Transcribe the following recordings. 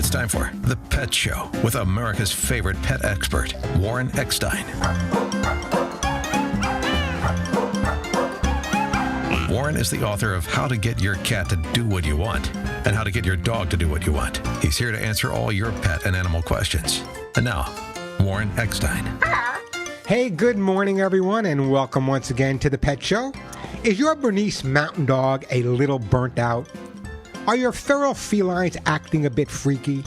It's time for The Pet Show with America's favorite pet expert, Warren Eckstein. Warren is the author of How to Get Your Cat to Do What You Want and How to Get Your Dog to Do What You Want. He's here to answer all your pet and animal questions. And now, Warren Eckstein. Hey, good morning, everyone, and welcome once again to The Pet Show. Is your Bernese Mountain Dog a little burnt out? Are your feral felines acting a bit freaky?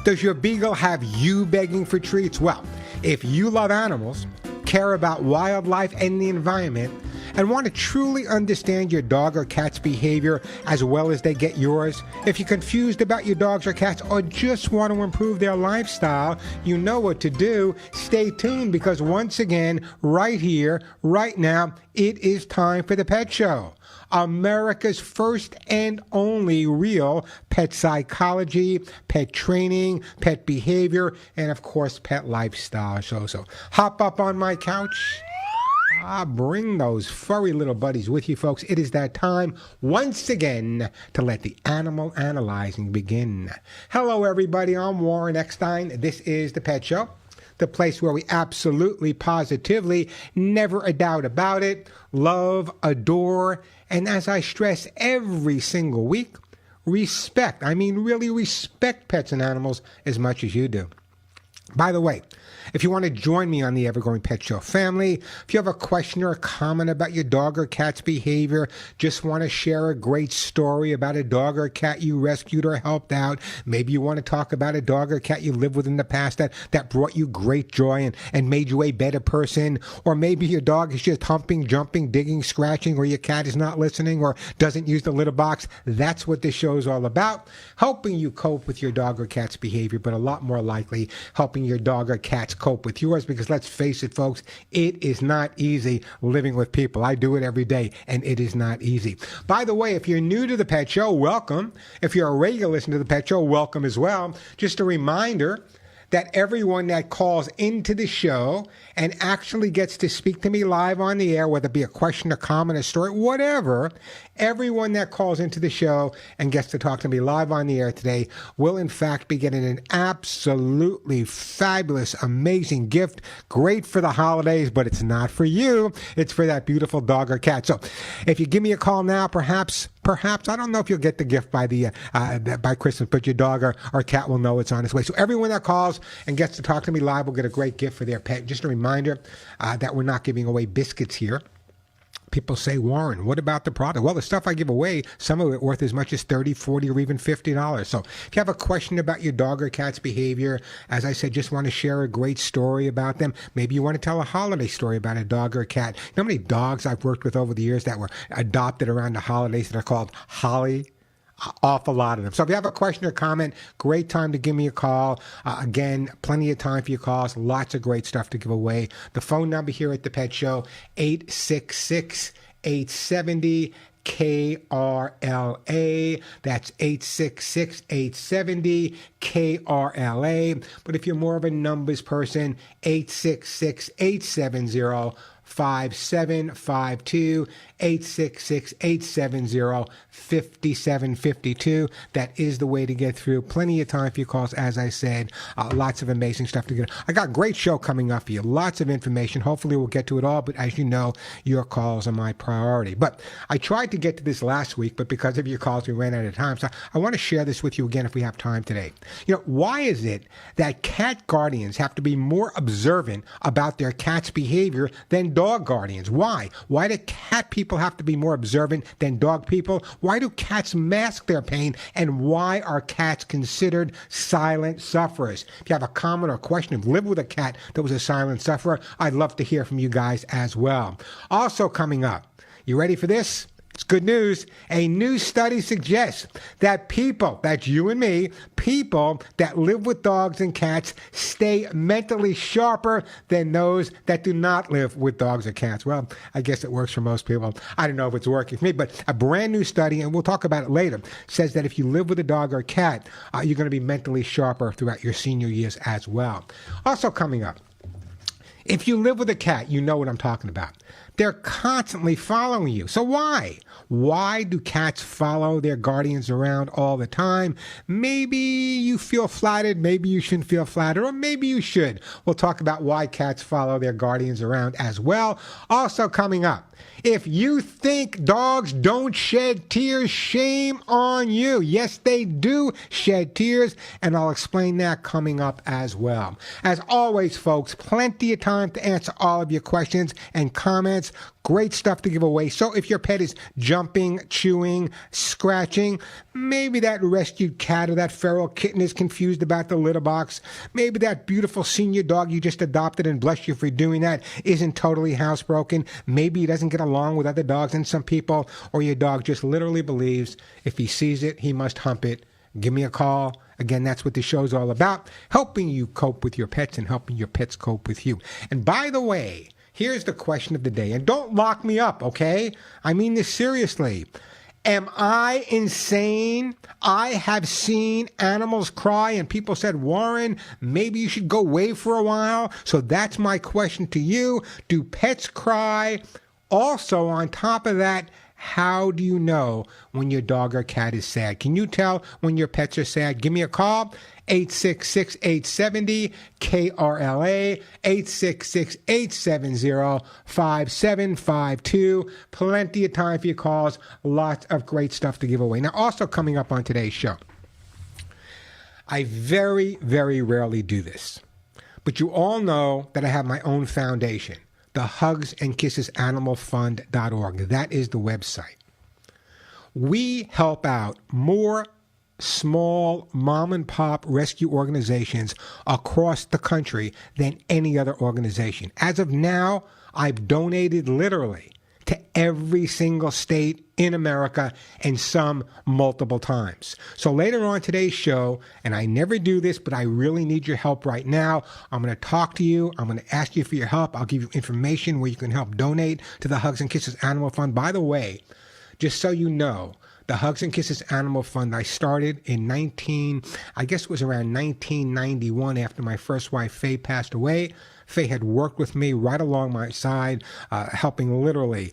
Does your Beagle have you begging for treats? Well, if you love animals, care about wildlife and the environment, and want to truly understand your dog or cat's behavior as well as they get yours, if you're confused about your dogs or cats or just want to improve their lifestyle, you know what to do. Stay tuned because once again, right here, right now, it is time for The Pet Show. America's first and only real pet psychology, pet training, pet behavior, and of course, pet lifestyle show. So hop up on my couch. Bring those furry little buddies with you, folks. It is that time once again to let the animal analyzing begin. Hello, everybody. I'm Warren Eckstein. This is The Pet Show, the place where we absolutely, positively, never a doubt about it, love, adore, and as I stress every single week, respect. I mean, really respect pets and animals as much as you do. By the way, if you want to join me on the Ever-Growing Pet Show family, if you have a question or a comment about your dog or cat's behavior, just want to share a great story about a dog or cat you rescued or helped out, maybe you want to talk about a dog or cat you lived with in the past that brought you great joy and made you a better person, or maybe your dog is just humping, jumping, digging, scratching, or your cat is not listening or doesn't use the litter box, that's what this show is all about, helping you cope with your dog or cat's behavior, but a lot more likely helping your dog or cat's cope with yours, because let's face it, folks, it is not easy living with people. I do it every day, and it is not easy. By the way, if you're new to The Pet Show, welcome. If you're a regular listener to The Pet Show, welcome as well. Just a reminder that everyone that calls into the show and actually gets to speak to me live on the air, whether it be a question, a comment, a story, whatever, everyone that calls into the show and gets to talk to me live on the air today will in fact be getting an absolutely fabulous, amazing gift. Great for the holidays, but it's not for you. It's for that beautiful dog or cat. So if you give me a call now, perhaps, I don't know if you'll get the gift by by Christmas, but your dog or cat will know it's on its way. So everyone that calls and gets to talk to me live will get a great gift for their pet. Just a reminder that we're not giving away biscuits here. People say, Warren, what about the product? Well, the stuff I give away, some of it worth as much as $30, $40, or even $50. So if you have a question about your dog or cat's behavior, as I said, just want to share a great story about them. Maybe you want to tell a holiday story about a dog or a cat. You know how many dogs I've worked with over the years that were adopted around the holidays that are called Holly? Awful lot of them. So if you have a question or comment, great time to give me a call. Again, plenty of time for your calls. Lots of great stuff to give away. The phone number here at The Pet Show, 866-870 KRLA. That's 866-870 KRLA. But if you're more of a numbers person, 866-870 5752, 866-870-5752. That is the way to get through. Plenty of time for your calls, as I said. Lots of amazing stuff to get. I got a great show coming up for you. Lots of information. Hopefully we'll get to it all, but as you know, your calls are my priority. But I tried to get to this last week, but because of your calls, we ran out of time. So I want to share this with you again if we have time today. You know, why is it that cat guardians have to be more observant about their cat's behavior than dog guardians? Why? Why do cat people have to be more observant than dog people? Why do cats mask their pain? And why are cats considered silent sufferers? If you have a comment or question, if you live with a cat that was a silent sufferer, I'd love to hear from you guys as well. Also coming up, you ready for this? It's good news. A new study suggests that people, that's you and me, people that live with dogs and cats stay mentally sharper than those that do not live with dogs or cats. Well, I guess it works for most people. I don't know if it's working for me, but a brand new study, and we'll talk about it later, says that if you live with a dog or cat, you're going to be mentally sharper throughout your senior years as well. Also coming up, if you live with a cat, you know what I'm talking about. They're constantly following you. So why? Why do cats follow their guardians around all the time? Maybe you feel flattered, maybe you shouldn't feel flattered, or maybe you should. We'll talk about why cats follow their guardians around as well. Also coming up, if you think dogs don't shed tears, shame on you. Yes, they do shed tears, and I'll explain that coming up as well. As always, folks, plenty of time to answer all of your questions and comments. Great stuff to give away. So if your pet is jumping, chewing, scratching, maybe that rescued cat or that feral kitten is confused about the litter box, maybe that beautiful senior dog you just adopted, and bless you for doing that, isn't totally housebroken, maybe he doesn't get along with other dogs and some people, or your dog just literally believes if he sees it, he must hump it, give me a call. Again, that's what the show's all about, helping you cope with your pets and helping your pets cope with you. And by the way, here's the question of the day, and don't lock me up, okay? I mean this seriously. Am I insane? I have seen animals cry, and people said, Warren, maybe you should go away for a while. So that's my question to you. Do pets cry? Also, on top of that, how do you know when your dog or cat is sad? Can you tell when your pets are sad? Give me a call, 866-870-KRLA, 866-870-5752. Plenty of time for your calls. Lots of great stuff to give away. Now, also coming up on today's show, I very, very rarely do this, but you all know that I have my own foundation, the Hugs and Kisses Animal Fund.org. That is the website. We help out more small mom and pop rescue organizations across the country than any other organization. As of now, I've donated literally to every single state in America, and some multiple times. So later on today's show, and I never do this, but I really need your help right now, I'm going to talk to you. I'm going to ask you for your help. I'll give you information where you can help donate to the Hugs and Kisses Animal Fund. By the way, just so you know, the Hugs and Kisses Animal Fund, I started in I guess it was around 1991 after my first wife, Faye, passed away. Faye had worked with me right along my side, helping literally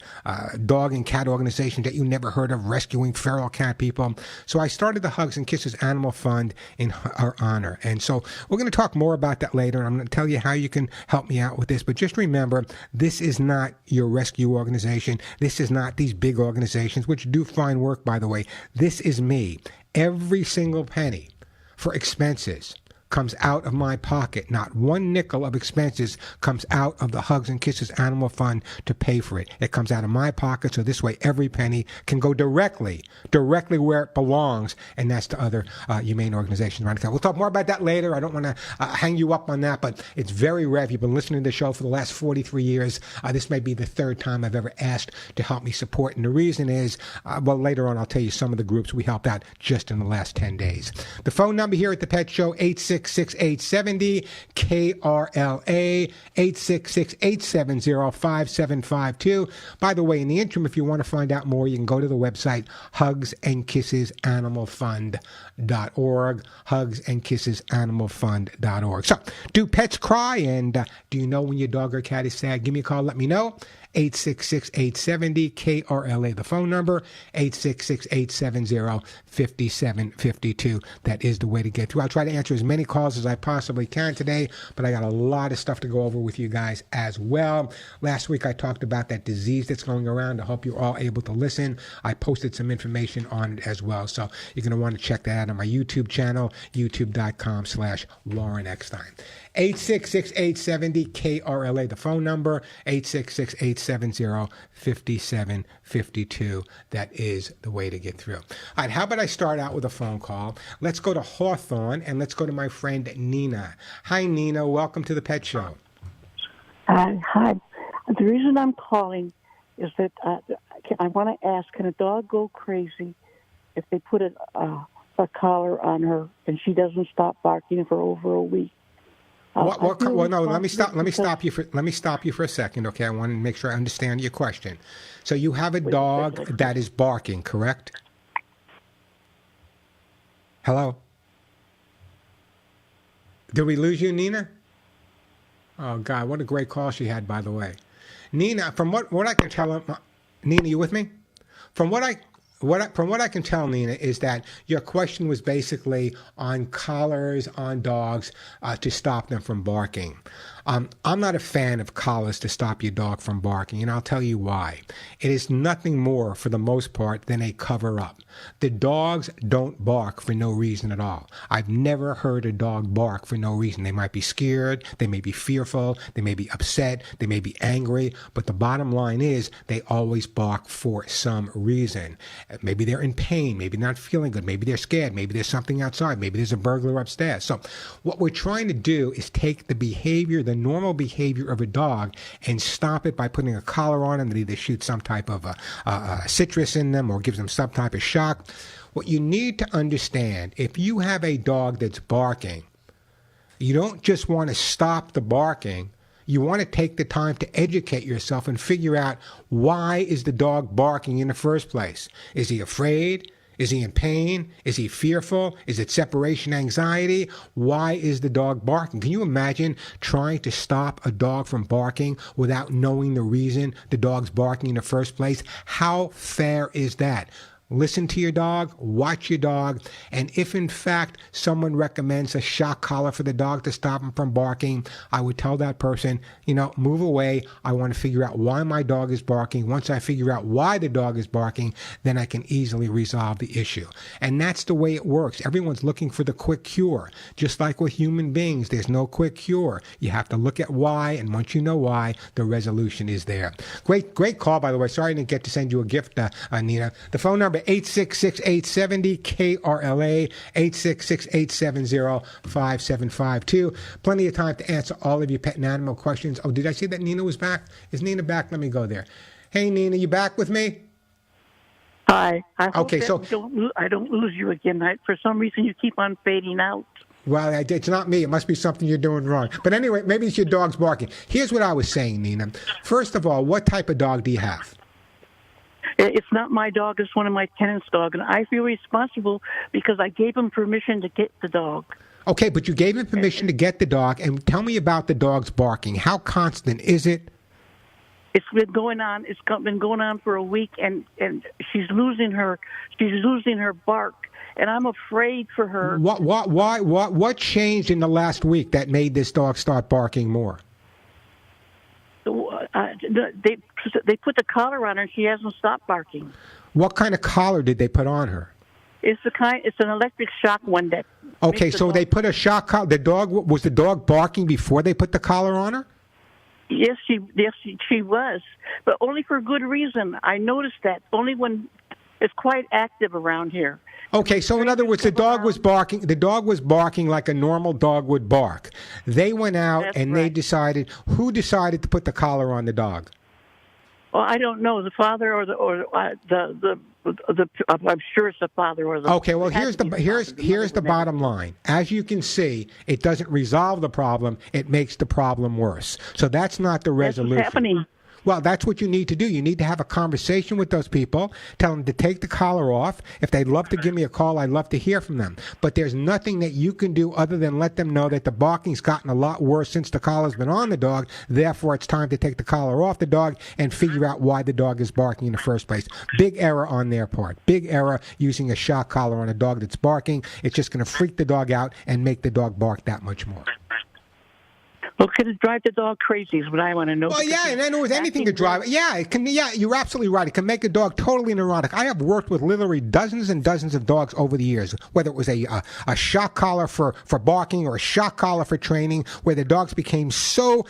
dog and cat organizations that you never heard of, rescuing feral cat people. So I started the Hugs and Kisses Animal Fund in her honor. And so we're going to talk more about that later. I'm going to tell you how you can help me out with this. But just remember, this is not your rescue organization. This is not these big organizations, which do fine work, by the way. This is me. Every single penny for expenses comes out of my pocket. Not one nickel of expenses comes out of the Hugs and Kisses Animal Fund to pay for it. It comes out of my pocket, so this way every penny can go directly where it belongs, and that's to other humane organizations around the country. We'll talk more about that later. I don't want to hang you up on that, but it's very rare. If you've been listening to the show for the last 43 years, this may be the third time I've ever asked to help me support, and the reason is, well, later on I'll tell you some of the groups we helped out just in the last 10 days. The phone number here at the Pet Show, 866-870-KRLA, 866-870-5752. By the way, in the interim, if you want to find out more, you can go to the website hugsandkissesanimalfund.org, hugsandkissesanimalfund.org. So, do pets cry? And do you know when your dog or cat is sad? Give me a call, let me know. 866-870-KRLA, the phone number, 866-870-5752. That is the way to get through. I'll try to answer as many calls as I possibly can today, but I got a lot of stuff to go over with you guys as well. Last week I talked about that disease that's going around. I hope you're all able to listen. I posted some information on it as well, so you're going to want to check that out on my YouTube channel, youtube.com/Warren Eckstein. 866-870-KRLA, the phone number, 866-870-5752. That is the way to get through. All right, how about I start out with a phone call? Let's go to Hawthorne, and let's go to my friend Nina. Hi, Nina. Welcome to the Pet Show. Hi. The reason I'm calling is that I want to ask, can a dog go crazy if they put a collar on her and she doesn't stop barking for over a week? Well, no. Let me stop you for a second, okay? I want to make sure I understand your question. So you have a dog that is barking, correct? Hello? Did we lose you, Nina? Oh God, what a great call she had, by the way. Nina, from what I can tell, Nina, you with me? From what I can tell, Nina, is that your question was basically on collars on dogs to stop them from barking. I'm not a fan of collars to stop your dog from barking, and I'll tell you why. It is nothing more, for the most part, than a cover-up. The dogs don't bark for no reason at all. I've never heard a dog bark for no reason. They might be scared, they may be fearful, they may be upset, they may be angry, but the bottom line is they always bark for some reason. Maybe they're in pain, maybe not feeling good, maybe they're scared, maybe there's something outside, maybe there's a burglar upstairs. So what we're trying to do is take the behavior, the normal behavior of a dog, and stop it by putting a collar on them that either shoots some type of citrus in them or gives them some type of shock. What you need to understand, if you have a dog that's barking, you don't just want to stop the barking. You want to take the time to educate yourself and figure out, why is the dog barking in the first place? Is he afraid? Is he in pain? Is he fearful? Is it separation anxiety? Why is the dog barking? Can you imagine trying to stop a dog from barking without knowing the reason the dog's barking in the first place? How fair is that? Listen to your dog, watch your dog, and if in fact someone recommends a shock collar for the dog to stop him from barking, I would tell that person, move away. I want to figure out why my dog is barking. Once I figure out why the dog is barking, then I can easily resolve the issue. And that's the way it works. Everyone's looking for the quick cure. Just like with human beings, there's no quick cure. You have to look at why, and once you know why, the resolution is there. Great call, by the way. Sorry I didn't get to send you a gift, Nina. The phone number, 866-870-KRLA, 866-870-5752. Plenty of time to answer all of your pet and animal questions. Oh, did I see that Nina was back? Is Nina back? Let me go there. Hey, Nina, you back with me? Hi. I hope I don't lose you again. For some reason, you keep on fading out. Well, it's not me. It must be something you're doing wrong. But anyway, maybe it's your dog's barking. Here's what I was saying, Nina. First of all, what type of dog do you have? It's not my dog. It's one of my tenants' dog, and I feel responsible because I gave him permission to get the dog. Okay, but you gave him permission to get the dog, and tell me about the dog's barking. How constant is it? It's been going on. It's been going on for a week, and she's losing her bark, and I'm afraid for her. What changed in the last week that made this dog start barking more? They put the collar on her, and she hasn't stopped barking. What kind of collar did they put on her? It's an electric shock one that. Okay, so they put a shock collar. Was the dog barking before they put the collar on her? Yes, she was, but only for good reason. I noticed that only when it's quite active around here. Okay, so in other words, the dog was barking. The dog was barking like a normal dog would bark. They went out They decided. Who decided to put the collar on the dog? Well, I don't know, the father or the I'm sure it's the father or the. Okay, well here's the bottom line. As you can see, it doesn't resolve the problem; it makes the problem worse. So that's not the resolution. That's what's happening. Well, that's what you need to do. You need to have a conversation with those people, tell them to take the collar off. If they'd love to give me a call, I'd love to hear from them. But there's nothing that you can do other than let them know that the barking's gotten a lot worse since the collar's been on the dog. Therefore, it's time to take the collar off the dog and figure out why the dog is barking in the first place. Big error on their part. Big error using a shock collar on a dog that's barking. It's just going to freak the dog out and make the dog bark that much more. Well, could it drive the dog crazy is what I want to know. Well, yeah, and then with anything to drive. Yeah, it can. Yeah, you're absolutely right. It can make a dog totally neurotic. I have worked with literally dozens and dozens of dogs over the years, whether it was a shock collar for barking or a shock collar for training, where the dogs became so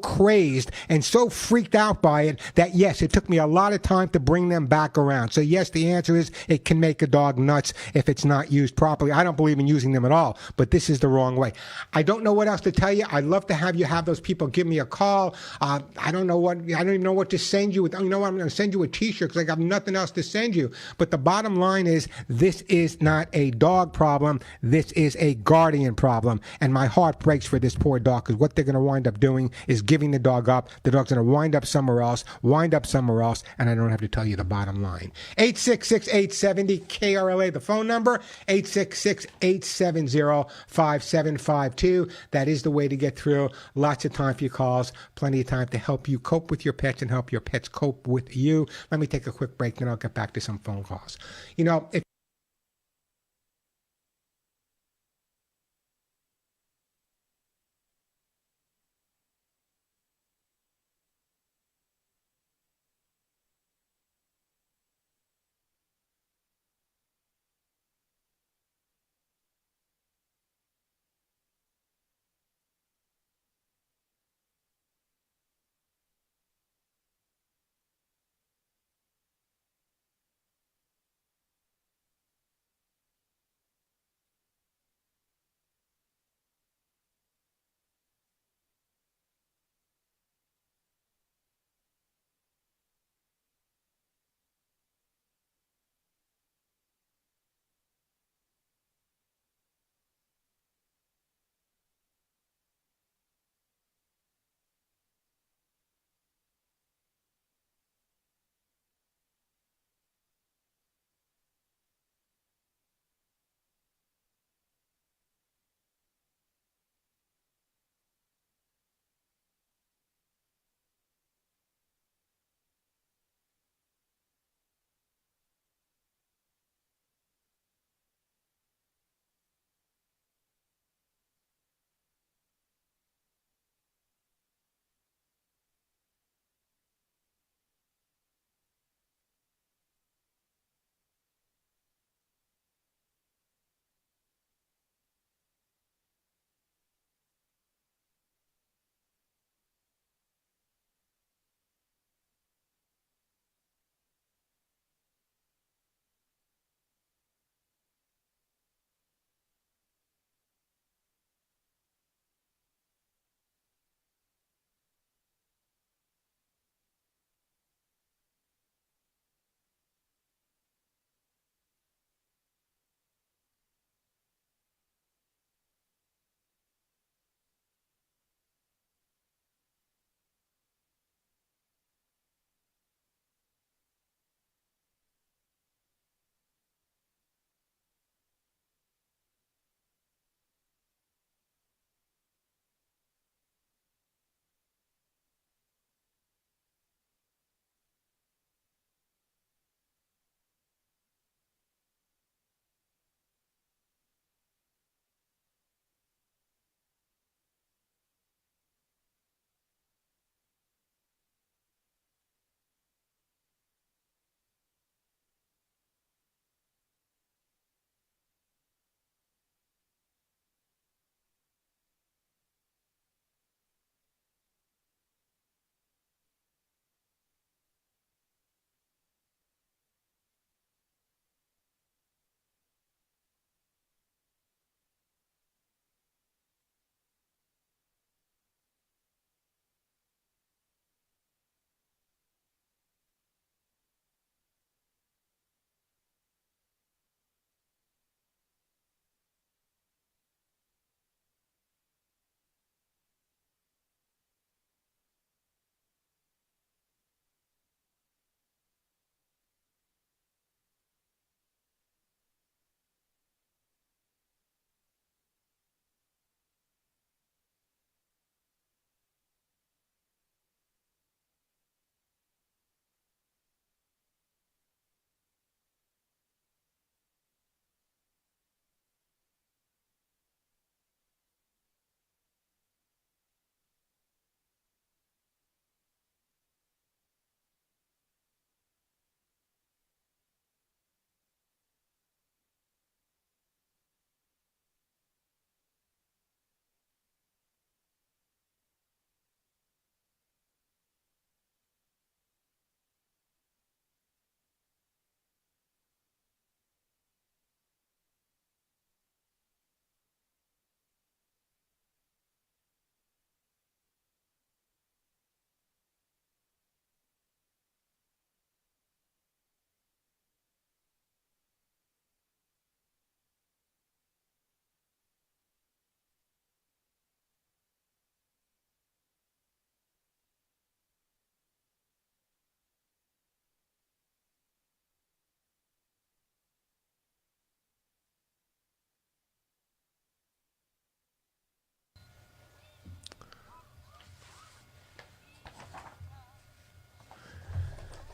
crazed and so freaked out by it that, yes, it took me a lot of time to bring them back around. So, yes, the answer is it can make a dog nuts if it's not used properly. I don't believe in using them at all, but this is the wrong way. I don't know what else to tell you. I'd love to have you have those people give me a call. I don't even know what to send you. You know what? I'm going to send you a T-shirt because I got nothing else to send you. But the bottom line is, this is not a dog problem. This is a guardian problem. And my heart breaks for this poor dog, because what they're going to wind up doing is giving the dog up. The dog's going to wind up somewhere else, and I don't have to tell you the bottom line. 866-870-KRLA, the phone number, 866-870-5752. That is the way to get through. Lots of time for your calls, plenty of time to help you cope with your pets and help your pets cope with you. Let me take a quick break, then I'll get back to some phone calls. If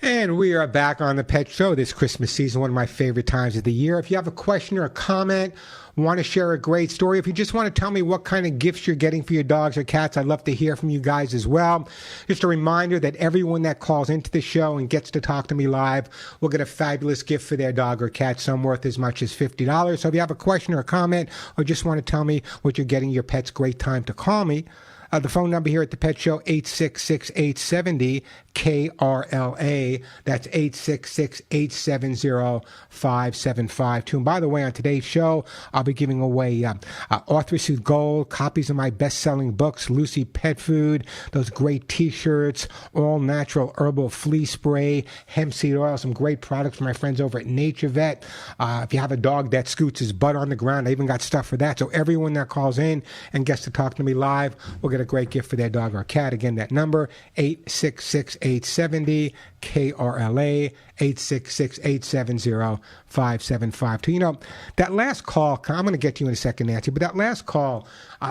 And we are back on the Pet Show this Christmas season, one of my favorite times of the year. If you have a question or a comment, want to share a great story, if you just want to tell me what kind of gifts you're getting for your dogs or cats, I'd love to hear from you guys as well. Just a reminder that everyone that calls into the show and gets to talk to me live will get a fabulous gift for their dog or cat, some worth as much as $50. So if you have a question or a comment or just want to tell me what you're getting your pet's, great time to call me. The phone number here at the Pet Show, 866-870-KRLA. That's 866-870-5752. And by the way, on today's show, I'll be giving away Author Suit Gold, copies of my best-selling books, Lucy Pet Food, those great T-shirts, all-natural herbal flea spray, hemp seed oil, some great products from my friends over at Nature Vet. If you have a dog that scoots his butt on the ground, I even got stuff for that. So everyone that calls in and gets to talk to me live will get a great gift for their dog or cat. Again, that number, 866-870-KRLA, 866-870-5752. You know, that last call, I'm going to get to you in a second, Nancy, but that last call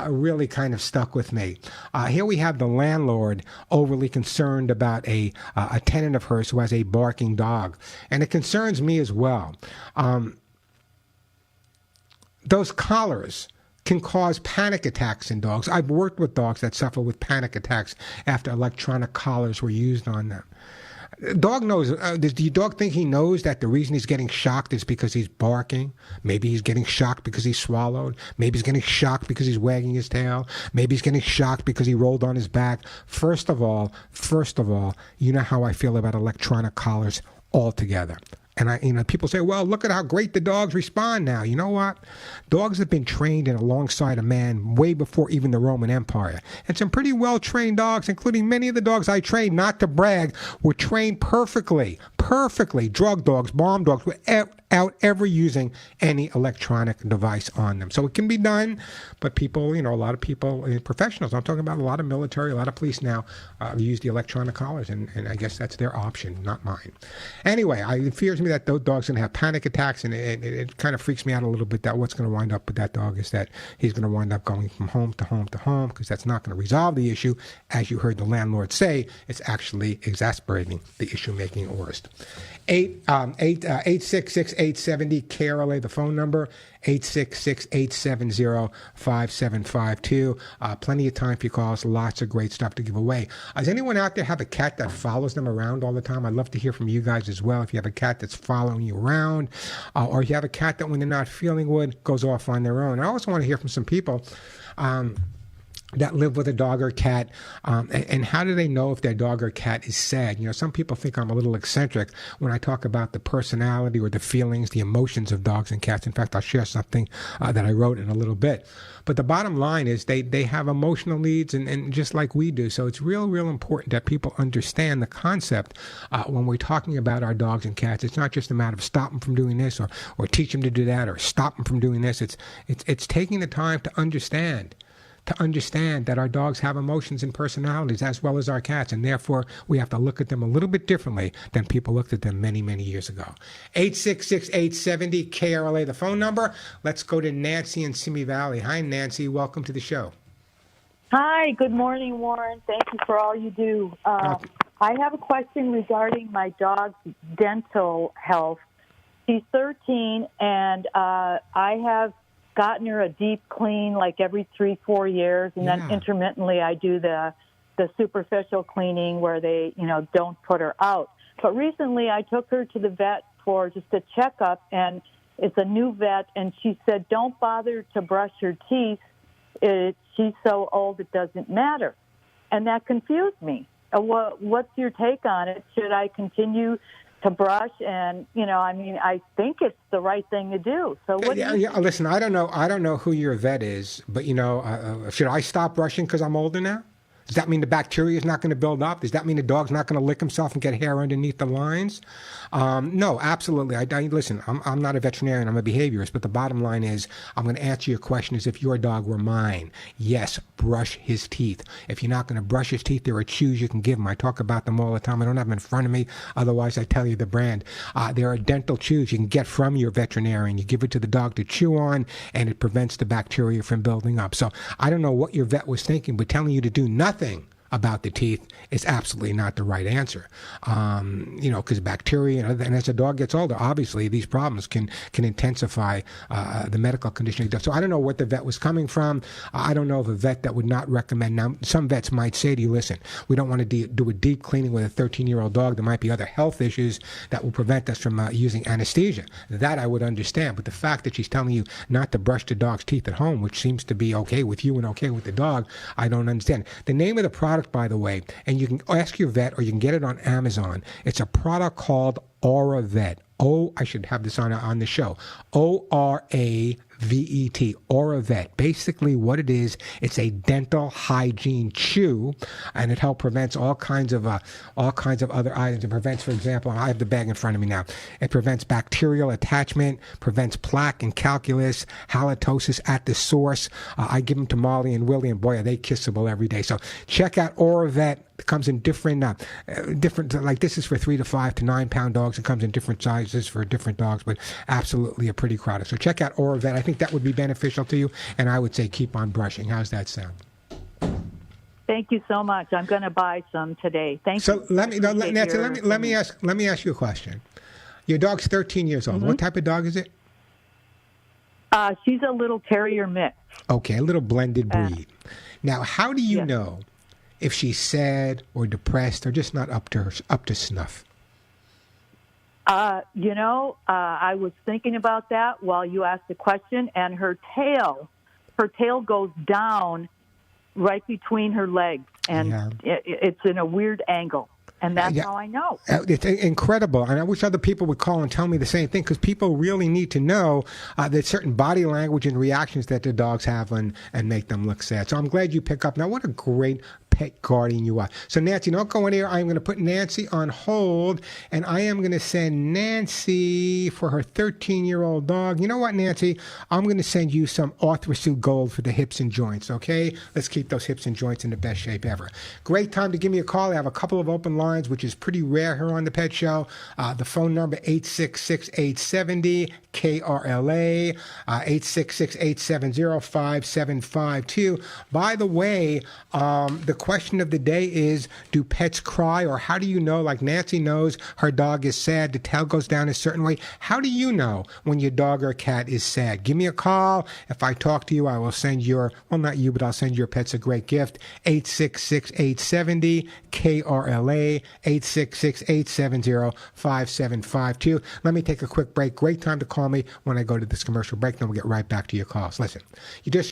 really kind of stuck with me. Here we have the landlord overly concerned about a tenant of hers who has a barking dog, and it concerns me as well. Those collars can cause panic attacks in dogs. I've worked with dogs that suffer with panic attacks after electronic collars were used on them. Dog knows. Does your dog think he knows that the reason he's getting shocked is because he's barking? Maybe he's getting shocked because he swallowed. Maybe he's getting shocked because he's wagging his tail. Maybe he's getting shocked because he rolled on his back. First of all, you know how I feel about electronic collars altogether. And people say, well, look at how great the dogs respond now. You know what? Dogs have been trained in alongside a man way before even the Roman Empire. And some pretty well-trained dogs, including many of the dogs I trained, not to brag, were trained perfectly. Drug dogs, bomb dogs, without ever using any electronic device on them. So it can be done, but people, a lot of people, professionals, I'm talking about a lot of military, a lot of police now use the electronic collars, and I guess that's their option, not mine. Anyway, it fears me that those dogs are going to have panic attacks, and it kind of freaks me out a little bit that what's going to wind up with that dog is that he's going to wind up going from home to home to home, because that's not going to resolve the issue. As you heard the landlord say, it's actually exacerbating the issue, making it worse. 866-870-KRLA, the phone number, 866-870-5752. Plenty of time for your calls, lots of great stuff to give away. Does anyone out there have a cat that follows them around all the time? I'd love to hear from you guys as well. If you have a cat that's following you around, or if you have a cat that when they're not feeling good, goes off on their own. I also want to hear from some people that live with a dog or cat, and how do they know if their dog or cat is sad? Some people think I'm a little eccentric when I talk about the personality or the feelings, the emotions of dogs and cats. In fact, I'll share something that I wrote in a little bit. But the bottom line is they have emotional needs, and just like we do. So it's real important that people understand the concept when we're talking about our dogs and cats. It's not just a matter of stop them from doing this or teach them to do that or stop them from doing this. It's taking the time to understand that our dogs have emotions and personalities as well as our cats, and therefore we have to look at them a little bit differently than people looked at them many, many years ago. 866-870-KRLA, the phone number. Let's go to Nancy in Simi Valley. Hi, Nancy. Welcome to the show. Hi. Good morning, Warren. Thank you for all you do. I have a question regarding my dog's dental health. She's 13, and I have gotten her a deep clean like every 3-4 years, and then intermittently I do the superficial cleaning where they don't put her out. But recently I took her to the vet for just a checkup, and it's a new vet, and she said don't bother to brush her teeth. She's so old it doesn't matter, and that confused me. What's your take on it? Should I continue to brush? And I think it's the right thing to do. So what? Listen, I don't know who your vet is, but should I stop brushing because I'm older now? Does that mean the bacteria is not going to build up? Does that mean the dog's not going to lick himself and get hair underneath the lines? No, absolutely. Listen, I'm not a veterinarian. I'm a behaviorist. But the bottom line is I'm going to answer your question as if your dog were mine. Yes, brush his teeth. If you're not going to brush his teeth, there are chews you can give him. I talk about them all the time. I don't have them in front of me. Otherwise, I tell you the brand. There are dental chews you can get from your veterinarian. You give it to the dog to chew on, and it prevents the bacteria from building up. So I don't know what your vet was thinking, but telling you to do nothing about the teeth is absolutely not the right answer. Because bacteria, and as a dog gets older, obviously these problems can intensify the medical condition. So I don't know what the vet was coming from. I don't know of a vet that would not recommend. Now, some vets might say to you, listen, we don't want to do a deep cleaning with a 13-year-old dog. There might be other health issues that will prevent us from using anesthesia. That I would understand. But the fact that she's telling you not to brush the dog's teeth at home, which seems to be okay with you and okay with the dog, I don't understand. The name of the product, by the way, and you can ask your vet or you can get it on Amazon. It's a product called AuraVet. I should have this on the show. ORAVET, AuraVet. Basically, what it is, it's a dental hygiene chew, and it helps prevents all kinds of other items. It prevents, for example, I have the bag in front of me now. It prevents bacterial attachment, prevents plaque and calculus, halitosis at the source. I give them to Molly and Willie, and boy, are they kissable every day. So check out AuraVet. It comes in different, like this is for 3 to 5 to 9 pound dogs. It comes in different sizes for different dogs, but absolutely a pretty product. So check out AuraVet. I think that would be beneficial to you, and I would say keep on brushing. How's that sound? Thank you so much. I'm going to buy some today. Thank you. So Nancy, let me ask you a question. Your dog's 13 years old. Mm-hmm. What type of dog is it? She's a little terrier mix. Okay, a little blended breed. Now, how do you know if she's sad or depressed or just not up to snuff? I was thinking about that while you asked the question, and her tail goes down right between her legs, and it's in a weird angle. And that's how I know. It's incredible. And I wish other people would call and tell me the same thing, because people really need to know that certain body language and reactions that the dogs have and make them look sad. So I'm glad you pick up. Now, what a great pet guardian you are. So, Nancy, don't go anywhere. I'm going to put Nancy on hold, and I am going to send Nancy for her 13-year-old dog. You know what, Nancy? I'm going to send you some Arthrosuit Gold for the hips and joints, okay? Let's keep those hips and joints in the best shape ever. Great time to give me a call. I have a couple of open lines, which is pretty rare here on the Pet Show. The phone number, 866-870-KRLA, 866-870-5752. By the way, the question of the day is, do pets cry, or how do you know, like Nancy knows her dog is sad, the tail goes down a certain way. How do you know when your dog or cat is sad? Give me a call. If I talk to you, I will send not you, but I'll send your pets a great gift. 866-870-KRLA, 866-870-5752. Let me take a quick break. Great time to call me when I go to this commercial break, then we'll get right back to your calls. Listen, you just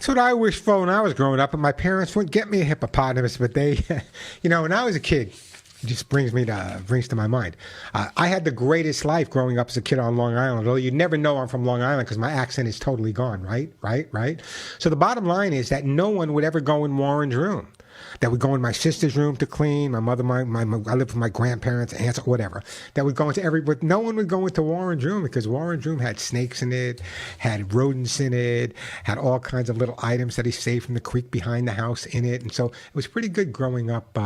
That's what I wished for when I was growing up, and my parents wouldn't get me a hippopotamus, but they, when I was a kid, it just brings to my mind. I had the greatest life growing up as a kid on Long Island, although you'd never know I'm from Long Island because my accent is totally gone, right? So the bottom line is that no one would ever go in Warren's room. That would go in my sister's room to clean. My mother, I lived with my grandparents, aunts, whatever. That would go into but no one would go into Warren's room because Warren's room had snakes in it, had rodents in it, had all kinds of little items that he saved from the creek behind the house in it. And so it was pretty good growing up.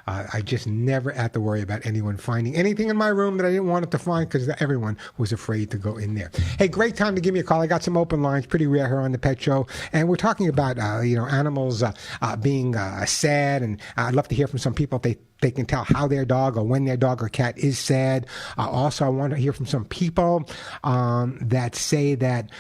I just never had to worry about anyone finding anything in my room that I didn't want it to find because everyone was afraid to go in there. Hey, great time to give me a call. I got some open lines, pretty rare here on the Pet Show. And we're talking about, animals being sad. And I'd love to hear from some people if they can tell how their dog or when their dog or cat is sad. Also, I want to hear from some people that say that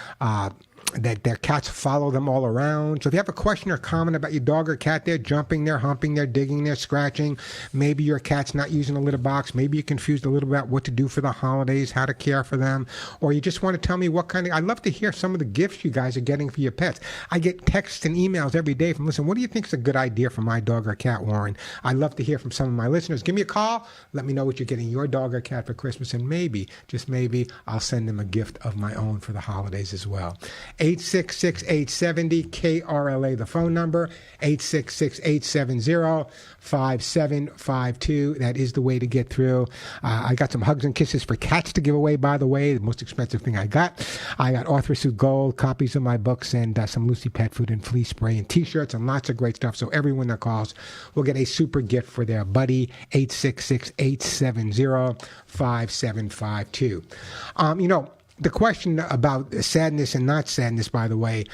their cats follow them all around. So if you have a question or comment about your dog or cat, they're jumping, they're humping, they're digging, they're scratching. Maybe your cat's not using a litter box. Maybe you're confused a little about what to do for the holidays, how to care for them. Or you just want to tell me I'd love to hear some of the gifts you guys are getting for your pets. I get texts and emails every day from, listen, what do you think is a good idea for my dog or cat, Warren? I'd love to hear from some of my listeners. Give me a call. Let me know what you're getting your dog or cat for Christmas. And maybe, just maybe, I'll send them a gift of my own for the holidays as well. 866-870-KRLA, the phone number, 866-870-5752. That is the way to get through. I got some hugs and kisses for cats to give away, by the way, the most expensive thing I got. I got Author Suit Gold, copies of my books, and some Lucy pet food and flea spray and T-shirts and lots of great stuff. So everyone that calls will get a super gift for their buddy, 866-870-5752. The question about sadness and not sadness, by the way,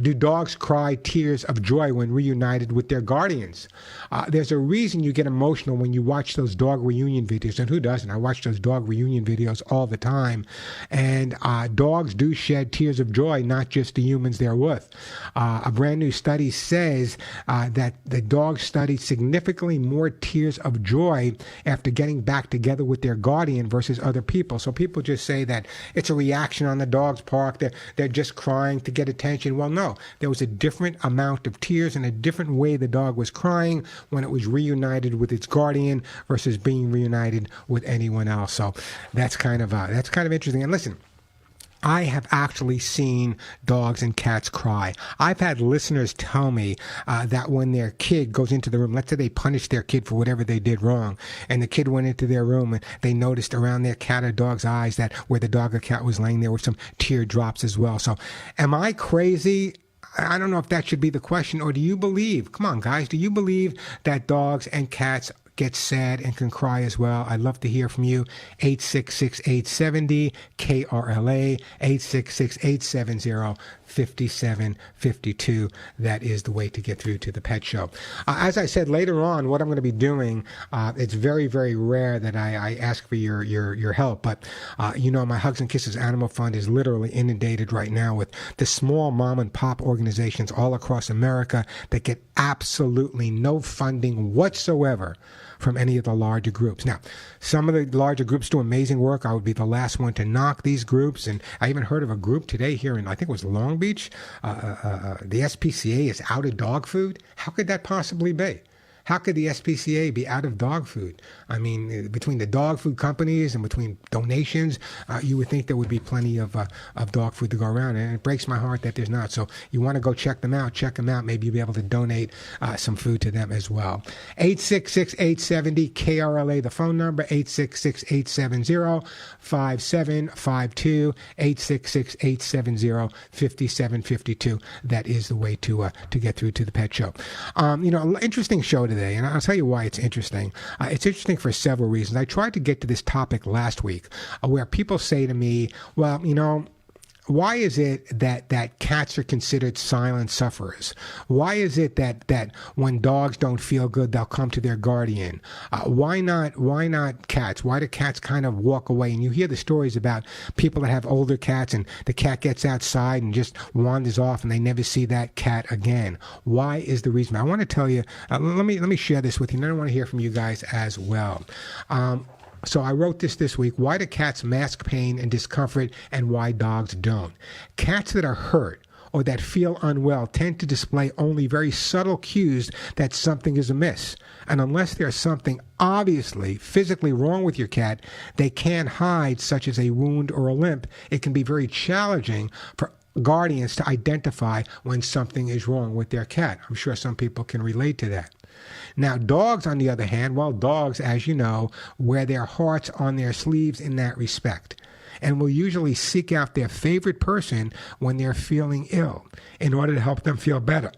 do dogs cry tears of joy when reunited with their guardians? There's a reason you get emotional when you watch those dog reunion videos, and who doesn't? I watch those dog reunion videos all the time, and dogs do shed tears of joy, not just the humans they're with. A brand new study says that the dogs studied significantly more tears of joy after getting back together with their guardian versus other people. So people just say that it's a reaction on the dog's part. They're just crying to get attention. Well, no, there was a different amount of tears and a different way the dog was crying when it was reunited with its guardian versus being reunited with anyone else. So that's kind of interesting. And listen, I have actually seen dogs and cats cry. I've had listeners tell me that when their kid goes into the room, let's say they punished their kid for whatever they did wrong, and the kid went into their room and they noticed around their cat or dog's eyes that where the dog or cat was laying, there were some teardrops as well. So am I crazy? I don't know if that should be the question, or do you believe, come on guys, do you believe that dogs and cats get sad and can cry as well? I'd love to hear from you. 866-870-KRLA, 866-870-5752. That is the way to get through to the Pet Show. As I said, later on, what I'm going to be doing, it's very, very rare that I ask for your help, but my Hugs and Kisses Animal Fund is literally inundated right now with the small mom and pop organizations all across America that get absolutely no funding whatsoever from any of the larger groups. Now, some of the larger groups do amazing work. I would be the last one to knock these groups. And I even heard of a group today here in, I think it was Long Beach. The SPCA is out of dog food. How could that possibly be? How could the SPCA be out of dog food? I mean, between the dog food companies and between donations, you would think there would be plenty of dog food to go around. And it breaks my heart that there's not. So you want to go check them out. Maybe you'll be able to donate some food to them as well. 866-870-KRLA, the phone number, 866-870-5752, 866-870-5752. That is the way to get through to the Pet Show. Interesting show today, and I'll tell you why it's interesting. It's interesting for several reasons. I tried to get to this topic last week where people say to me, well, why is it that cats are considered silent sufferers? Why is it that when dogs don't feel good, they'll come to their guardian? Why not cats? Why do cats kind of walk away? And you hear the stories about people that have older cats and the cat gets outside and just wanders off and they never see that cat again. Why is the reason? I want to tell you, let me share this with you, and I want to hear from you guys as well. So I wrote this week, why do cats mask pain and discomfort and why dogs don't? Cats that are hurt or that feel unwell tend to display only very subtle cues that something is amiss. And unless there's something obviously physically wrong with your cat, they can't hide, such as a wound or a limp. It can be very challenging for guardians to identify when something is wrong with their cat. I'm sure some people can relate to that. Now, dogs, on the other hand, well, dogs, as you know, wear their hearts on their sleeves in that respect, and will usually seek out their favorite person when they're feeling ill in order to help them feel better.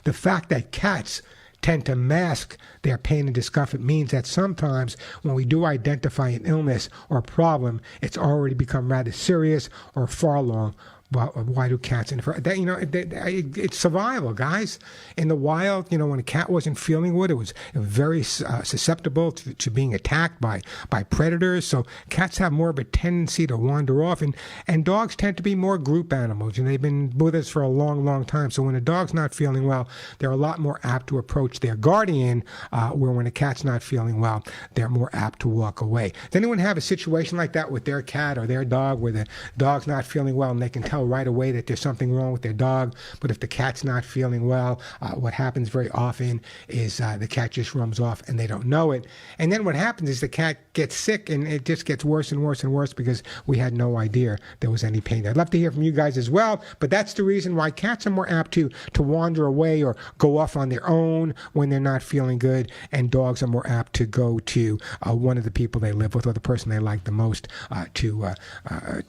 The fact that cats tend to mask their pain and discomfort means that sometimes when we do identify an illness or problem, it's already become rather serious or far along. Well, why do cats infer that? It's survival, guys. In the wild, when a cat wasn't feeling good, it was very susceptible to being attacked by predators. So cats have more of a tendency to wander off, and dogs tend to be more group animals, and they've been with us for a long, long time. So when a dog's not feeling well, they're a lot more apt to approach their guardian, where when a cat's not feeling well, they're more apt to walk away. Does anyone have a situation like that with their cat or their dog, where the dog's not feeling well and they can tell right away that there's something wrong with their dog, but if the cat's not feeling well, what happens very often is the cat just runs off and they don't know it. And then what happens is the cat gets sick, and it just gets worse and worse and worse because we had no idea there was any pain. I'd love to hear from you guys as well, but that's the reason why cats are more apt to wander away or go off on their own when they're not feeling good, and dogs are more apt to go to one of the people they live with or the person they like the most to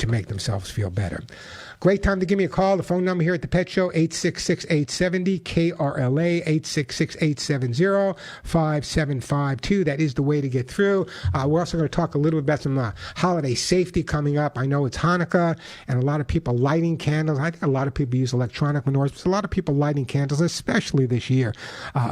make themselves feel better. Great time to give me a call. The phone number here at the Pet Show, 866-870-KRLA, 866-870-5752. That is the way to get through. We're also going to talk a little bit about some holiday safety coming up. I know it's Hanukkah, and a lot of people lighting candles. I think a lot of people use electronic menorahs, but a lot of people lighting candles, especially this year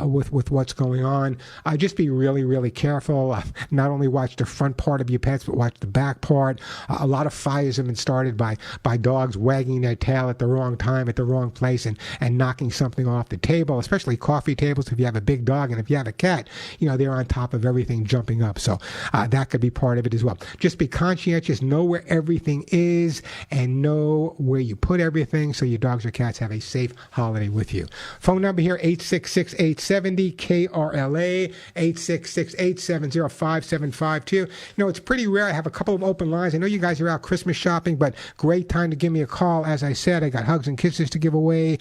with what's going on. Just be really, really careful. Not only watch the front part of your pets, but watch the back part. A lot of fires have been started by dogs wagging their tail at the wrong time, at the wrong place, and knocking something off the table, especially coffee tables if you have a big dog, and if you have a cat, they're on top of everything jumping up. So that could be part of it as well. Just be conscientious, know where everything is, and know where you put everything so your dogs or cats have a safe holiday with you. Phone number here, 866-870-KRLA, 866-870-5752. It's pretty rare. I have a couple of open lines. I know you guys are out Christmas shopping, but great time to give me a call. As I said, I got hugs and kisses to give away,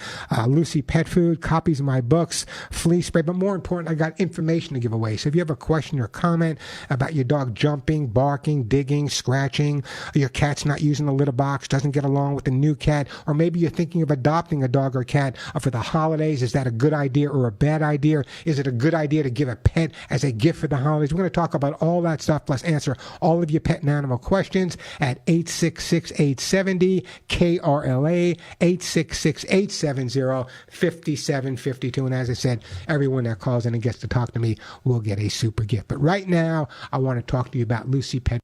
Lucy pet food, copies of my books, flea spray, but more important, I got information to give away. So if you have a question or comment about your dog jumping, barking, digging, scratching, your cat's not using the litter box, doesn't get along with the new cat, or maybe you're thinking of adopting a dog or cat for the holidays, is that a good idea or a bad idea? Is it a good idea to give a pet as a gift for the holidays? We're going to talk about all that stuff, plus answer all of your pet and animal questions at 866-870-KRLA, 866-870-5752. And as I said, everyone that calls in and gets to talk to me will get a super gift. But right now, I want to talk to you about Lucy Pet.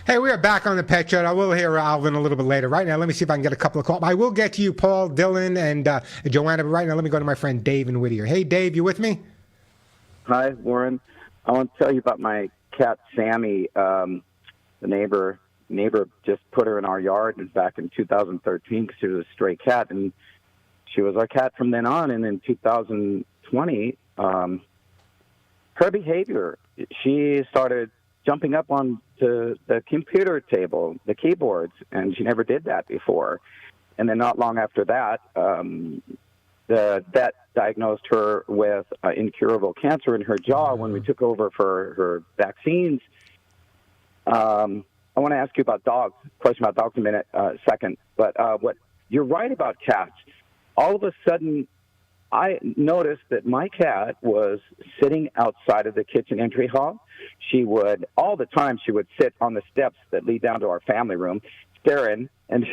Hey, we are back on the Pet Show. I will hear Alvin a little bit later. Right now, let me see if I can get a couple of calls. I will get to you, Paul, Dylan, and Joanna. But right now, let me go to my friend Dave in Whittier. Hey, Dave, you with me? Hi, Warren. I want to tell you about my cat, Sammy. The neighbor just put her in our yard back in 2013 because she was a stray cat, and she was our cat from then on. And in 2020, her behavior, she started jumping up on the computer table, the keyboards, and she never did that before. And then not long after that, the vet diagnosed her with incurable cancer in her jaw when we took over for her vaccines. I want to ask you about dogs. Question about dogs in a second. But what you're right about cats. All of a sudden, I noticed that my cat was sitting outside of the kitchen entry hall. She would, all the time, she would sit on the steps that lead down to our family room, staring, and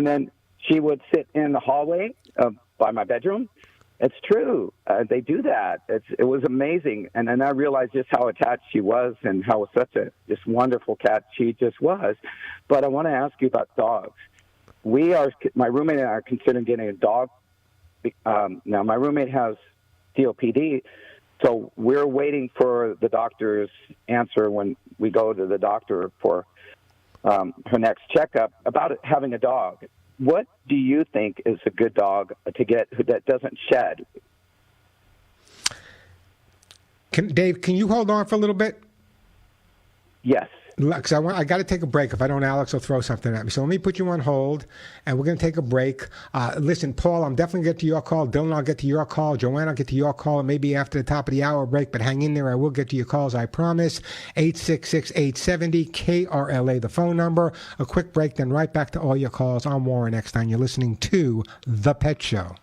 then she would sit in the hallway by my bedroom. It's true. They do that. It was amazing. And then I realized just how attached she was and how such a just wonderful cat she just was. But I want to ask you about dogs. My roommate and I are considering getting a dog. Now, my roommate has COPD, so we're waiting for the doctor's answer when we go to the doctor for her next checkup about having a dog. What do you think is a good dog to get that doesn't shed? Dave, can you hold on for a little bit? Yes. Because I got to take a break. If I don't, Alex will throw something at me. So let me put you on hold, and we're going to take a break. Listen, Paul, I'm definitely going to get to your call. Dylan, I'll get to your call. Joanne, I'll get to your call. Maybe after the top of the hour break, but hang in there. I will get to your calls, I promise. 866-870-KRLA, the phone number. A quick break, then right back to all your calls. I'm Warren Eckstein. You're listening to The Pet Show.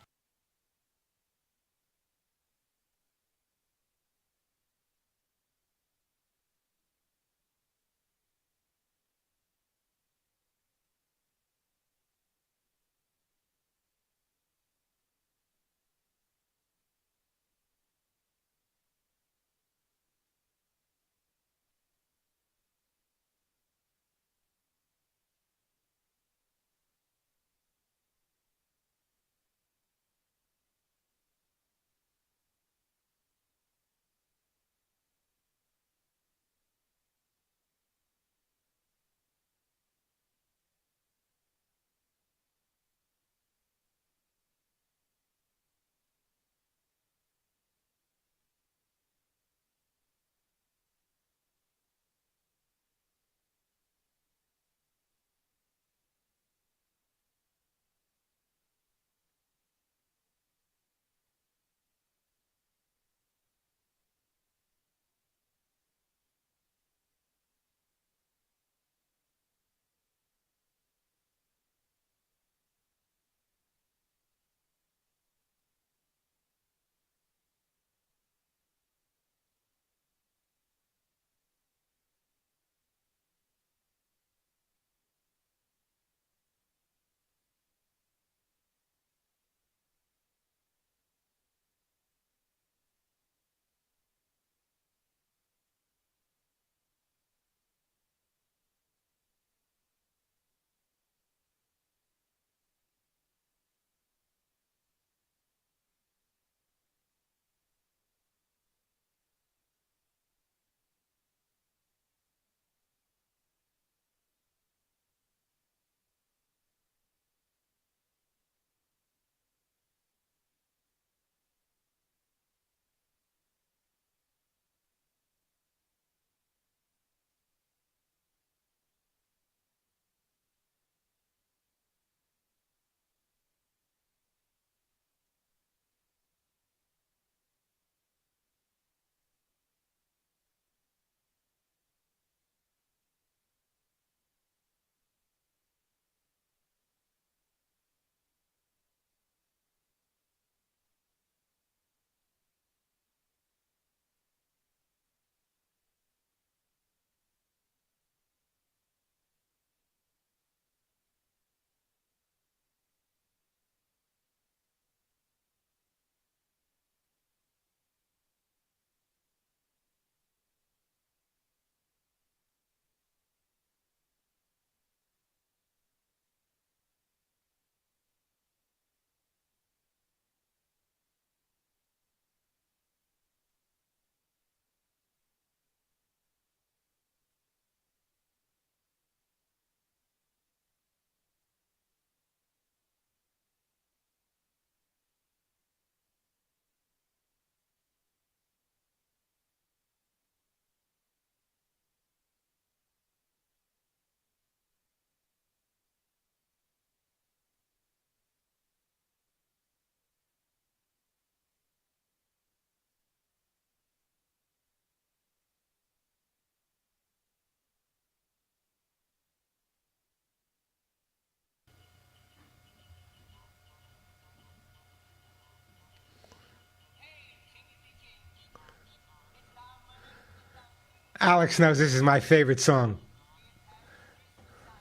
Alex knows this is my favorite song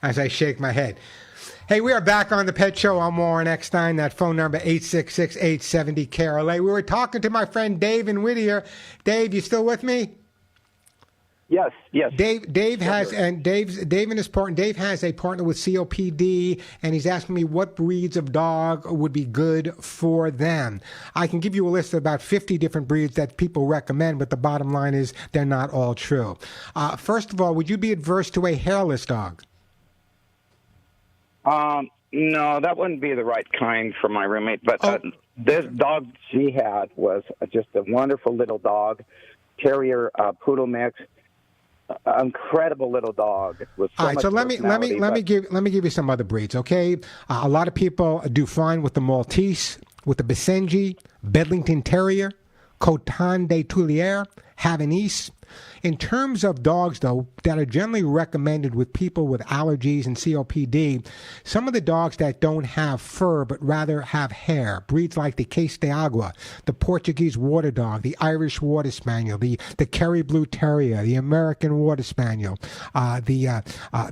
as I shake my head. Hey, we are back on the Pet Show. I'm Warren Eckstein. That phone number, 866-870-KRLA. We were talking to my friend Dave in Whittier. Dave, you still with me? Yes. Dave has, and Dave and his partner, Dave has a partner with COPD, and he's asking me what breeds of dog would be good for them. I can give you a list of about 50 different breeds that people recommend, but the bottom line is they're not all true. First of all, would you be adverse to a hairless dog? No, that wouldn't be the right kind for my roommate. But this dog she had was just a wonderful little dog, terrier poodle mix. Incredible little dog with so all right, much so let me give you some other breeds, okay? A lot of people do fine with the Maltese, with the Basenji, Bedlington Terrier, Coton de Tulier, Havanese. In terms of dogs, though, that are generally recommended with people with allergies and COPD, some of the dogs that don't have fur but rather have hair, breeds like the Case de Agua, the Portuguese Water Dog, the Irish Water Spaniel, the Kerry Blue Terrier, the American Water Spaniel, the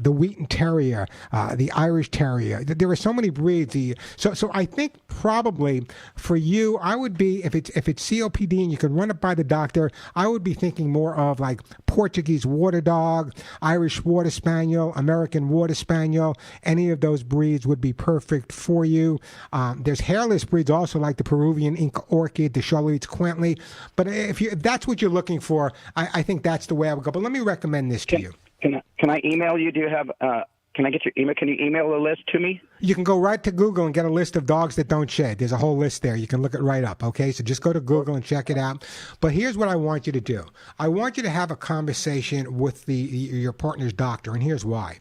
Wheaton Terrier, the Irish Terrier. There are so many breeds. So I think probably for you, I would be, if it's COPD and you can run it by the doctor, I would be thinking more of like Portuguese Water Dog, Irish Water Spaniel, American Water Spaniel. Any of those breeds would be perfect for you. There's hairless breeds also like the Peruvian Inca Orchid, the Charolais Quentley. But if that's what you're looking for, I think that's the way I would go. But let me recommend this to you. Can I email you? Do you have? Can I get your email? Can you email a list to me? You can go right to Google and get a list of dogs that don't shed. There's a whole list there. You can look it right up, okay? So just go to Google and check it out. But here's what I want you to do. I want you to have a conversation with your partner's doctor, and here's why.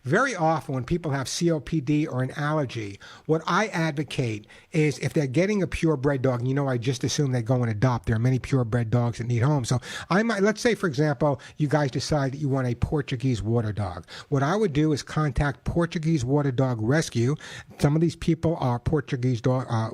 Very often when people have COPD or an allergy, what I advocate is if they're getting a purebred dog, and I just assume they go and adopt. There are many purebred dogs that need homes. So let's say, for example, you guys decide that you want a Portuguese water dog. What I would do is contact Portuguese Water Dog Rescue. Some of these people are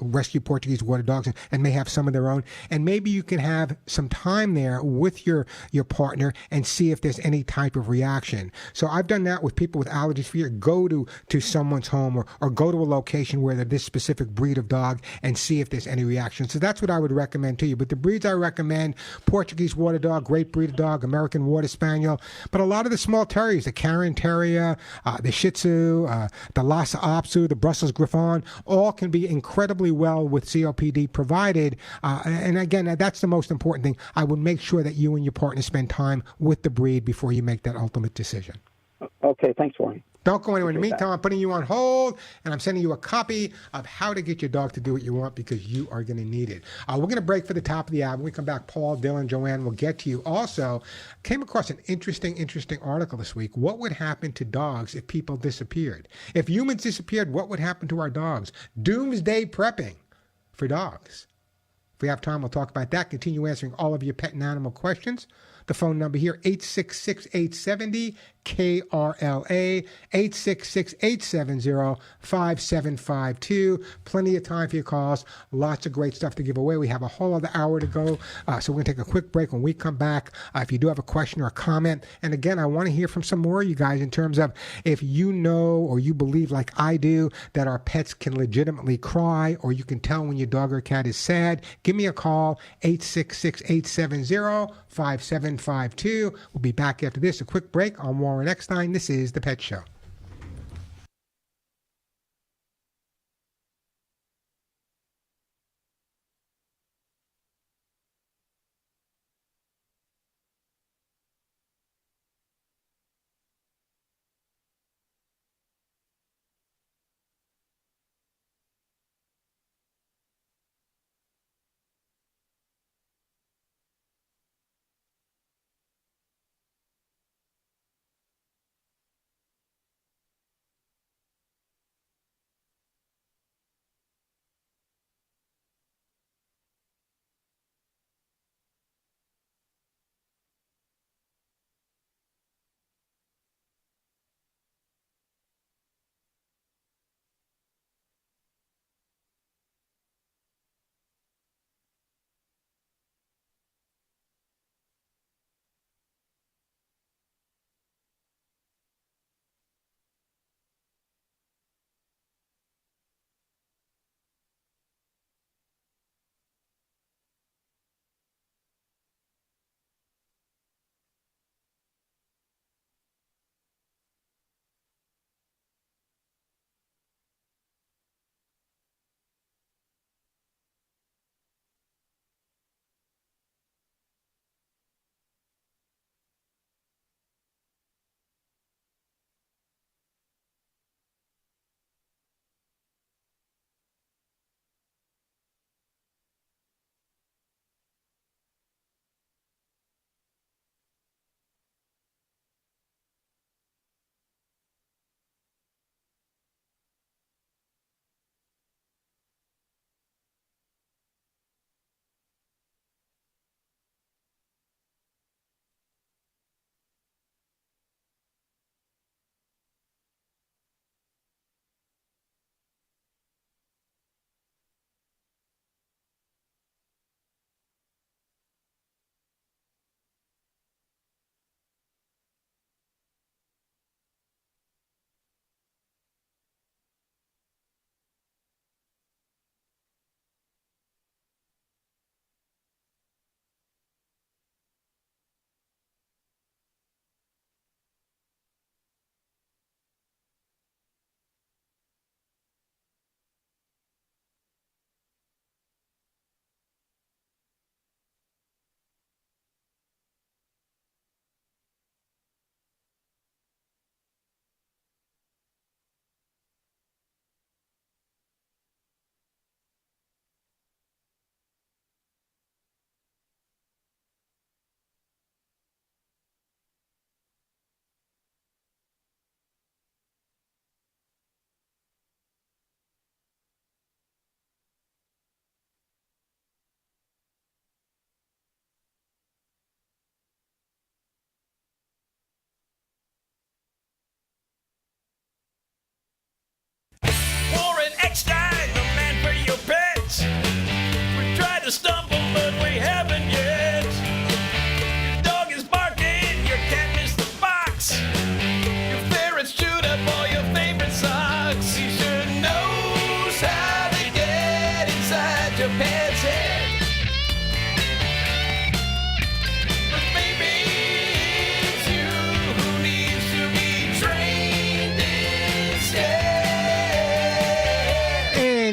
rescue Portuguese water dogs and may have some of their own. And maybe you can have some time there with your partner and see if there's any type of reaction. So I've done that with people with allergies. For you, go to someone's home or go to a location where there's this specific breed of dog and see if there's any reaction. So that's what I would recommend to you. But the breeds I recommend, Portuguese Water Dog, great breed of dog, American Water Spaniel, but a lot of the small terriers, the Cairn Terrier, the Shih Tzu, the Lhasa Apso, the Brussels Griffon, all can be incredibly well with COPD provided. And again, that's the most important thing. I would make sure that you and your partner spend time with the breed before you make that ultimate decision. Okay, thanks, Warren. Don't go anywhere. In the meantime, I'm putting you on hold, and I'm sending you a copy of How to Get Your Dog to Do What You Want, because you are going to need it. We're going to break for the top of the hour. When we come back, Paul, Dylan, Joanne will get to you. Also, came across an interesting article this week. What would happen to dogs if people disappeared? If humans disappeared, what would happen to our dogs? Doomsday prepping for dogs. If we have time, we'll talk about that. Continue answering all of your pet and animal questions. The phone number here, 866-870-KRLA, 866-870-5752. Plenty of time for your calls. Lots of great stuff to give away. We have a whole other hour to go, so we're going to take a quick break. When we come back, if you do have a question or a comment, and again, I want to hear from some more of you guys in terms of if you know or you believe like I do that our pets can legitimately cry, or you can tell when your dog or cat is sad, give me a call, 866-870-5752. We'll be back after this. A quick break. I'm Warren Eckstein. This is The Pet Show.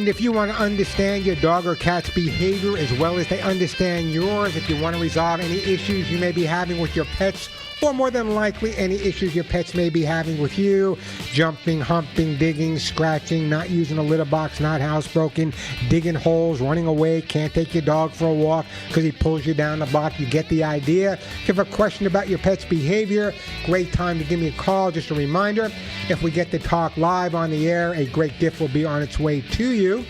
And if you want to understand your dog or cat's behavior as well as they understand yours, if you want to resolve any issues you may be having with your pets, or more than likely any issues your pets may be having with you, jumping, humping, digging, scratching, not using a litter box, not housebroken, digging holes, running away, can't take your dog for a walk because he pulls you down the block, you get the idea. If you have a question about your pet's behavior, great time to give me a call. Just a reminder, if we get to talk live on the air, a great gift will be on its way to you.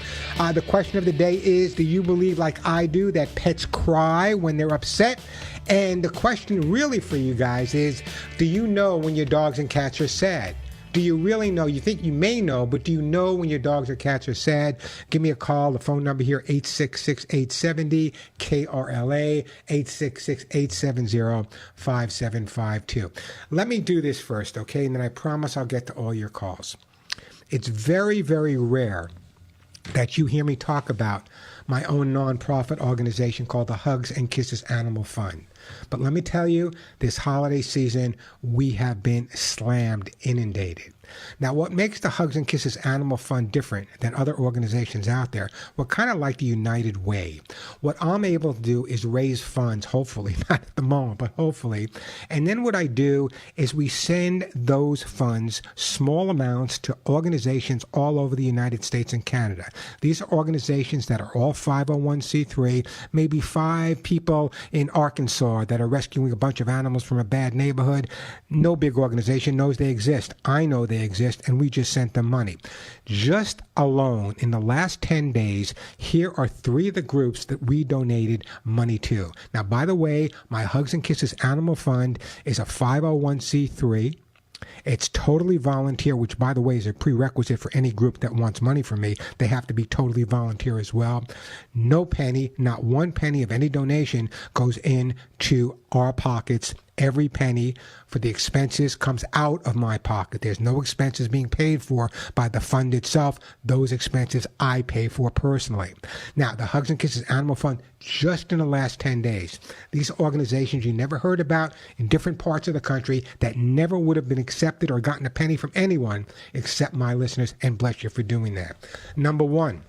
The question of the day is, do you believe, like I do, that pets cry when they're upset? And the question really for you guys is, do you know when your dogs and cats are sad? Do you really know? You think you may know, but do you know when your dogs or cats are sad? Give me a call. The phone number here, 866-870-KRLA, 866-870-5752. Let me do this first, okay? And then I promise I'll get to all your calls. It's very, very rare that you hear me talk about my own nonprofit organization called the Hugs and Kisses Animal Fund. But let me tell you, this holiday season, we have been slammed, inundated. Now, what makes the Hugs and Kisses Animal Fund different than other organizations out there, we're kind of like the United Way. What I'm able to do is raise funds, hopefully, not at the moment, but hopefully. And then what I do is we send those funds, small amounts, to organizations all over the United States and Canada. These are organizations that are all 501c3, maybe 5 people in Arkansas that are rescuing a bunch of animals from a bad neighborhood. No big organization knows they exist. I know they exist, and we just sent them money. Just alone, in the last 10 days, here are 3 of the groups that we donated money to. Now, by the way, my Hugs and Kisses Animal Fund is a 501c3. It's totally volunteer, which, by the way, is a prerequisite for any group that wants money from me. They have to be totally volunteer as well. No penny, not one penny of any donation goes into our pockets. Every penny for the expenses comes out of my pocket. There's no expenses being paid for by the fund itself. Those expenses I pay for personally. Now, the Hugs and Kisses Animal Fund, just in the last 10 days, these organizations you never heard about in different parts of the country that never would have been accepted or gotten a penny from anyone except my listeners, and bless you for doing that. Number 1,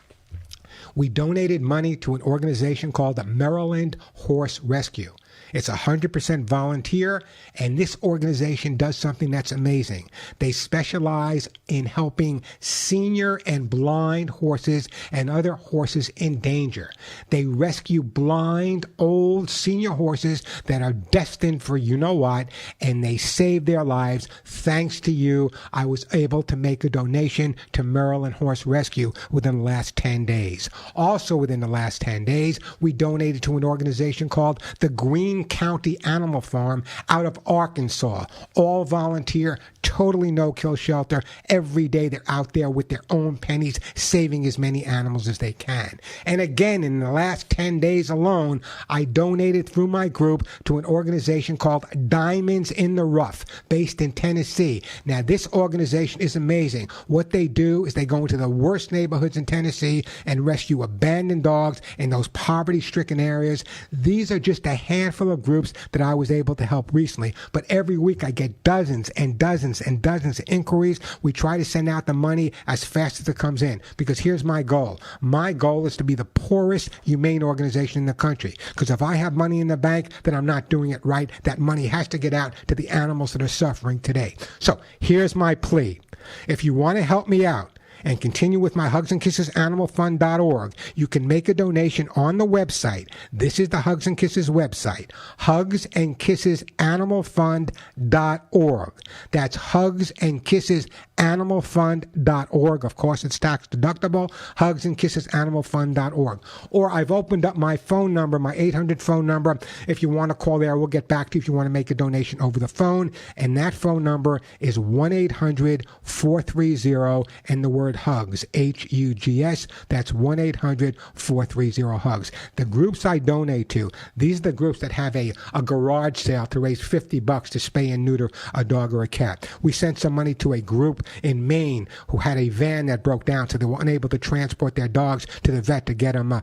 we donated money to an organization called the Maryland Horse Rescue. It's 100% volunteer, and this organization does something that's amazing. They specialize in helping senior and blind horses and other horses in danger. They rescue blind, old, senior horses that are destined for you-know-what, and they save their lives. Thanks to you, I was able to make a donation to Maryland Horse Rescue within the last 10 days. Also within the last 10 days, we donated to an organization called the Green County Animal Farm out of Arkansas. All volunteer, totally no-kill shelter. Every day they're out there with their own pennies, saving as many animals as they can. And again, in the last 10 days alone, I donated through my group to an organization called Diamonds in the Rough, based in Tennessee. Now, this organization is amazing. What they do is they go into the worst neighborhoods in Tennessee and rescue abandoned dogs in those poverty-stricken areas. These are just a handful of groups that I was able to help recently, but every week I get dozens and dozens and dozens of inquiries. We try to send out the money as fast as it comes in, because here's my goal. My goal is to be the poorest humane organization in the country, because if I have money in the bank, then I'm not doing it right. That money has to get out to the animals that are suffering today. So here's my plea. If you want to help me out and continue with my Hugs and Kisses AnimalFund.org, you can make a donation on the website. This is the Hugs and Kisses website, Hugs and Kisses AnimalFund.org. That's Hugs and Kisses AnimalFund.org. Of course, it's tax deductible, Hugs and Kisses AnimalFund.org. Or I've opened up my phone number, my 800 phone number. If you want to call there, we'll get back to you if you want to make a donation over the phone. And that phone number is 1-800-430 and the word HUGS, H-U-G-S. That's 1-800-430-HUGS. The groups I donate to, these are the groups that have a garage sale to raise $50 to spay and neuter a dog or a cat. We sent some money to a group in Maine who had a van that broke down, so they were unable to transport their dogs to the vet to get them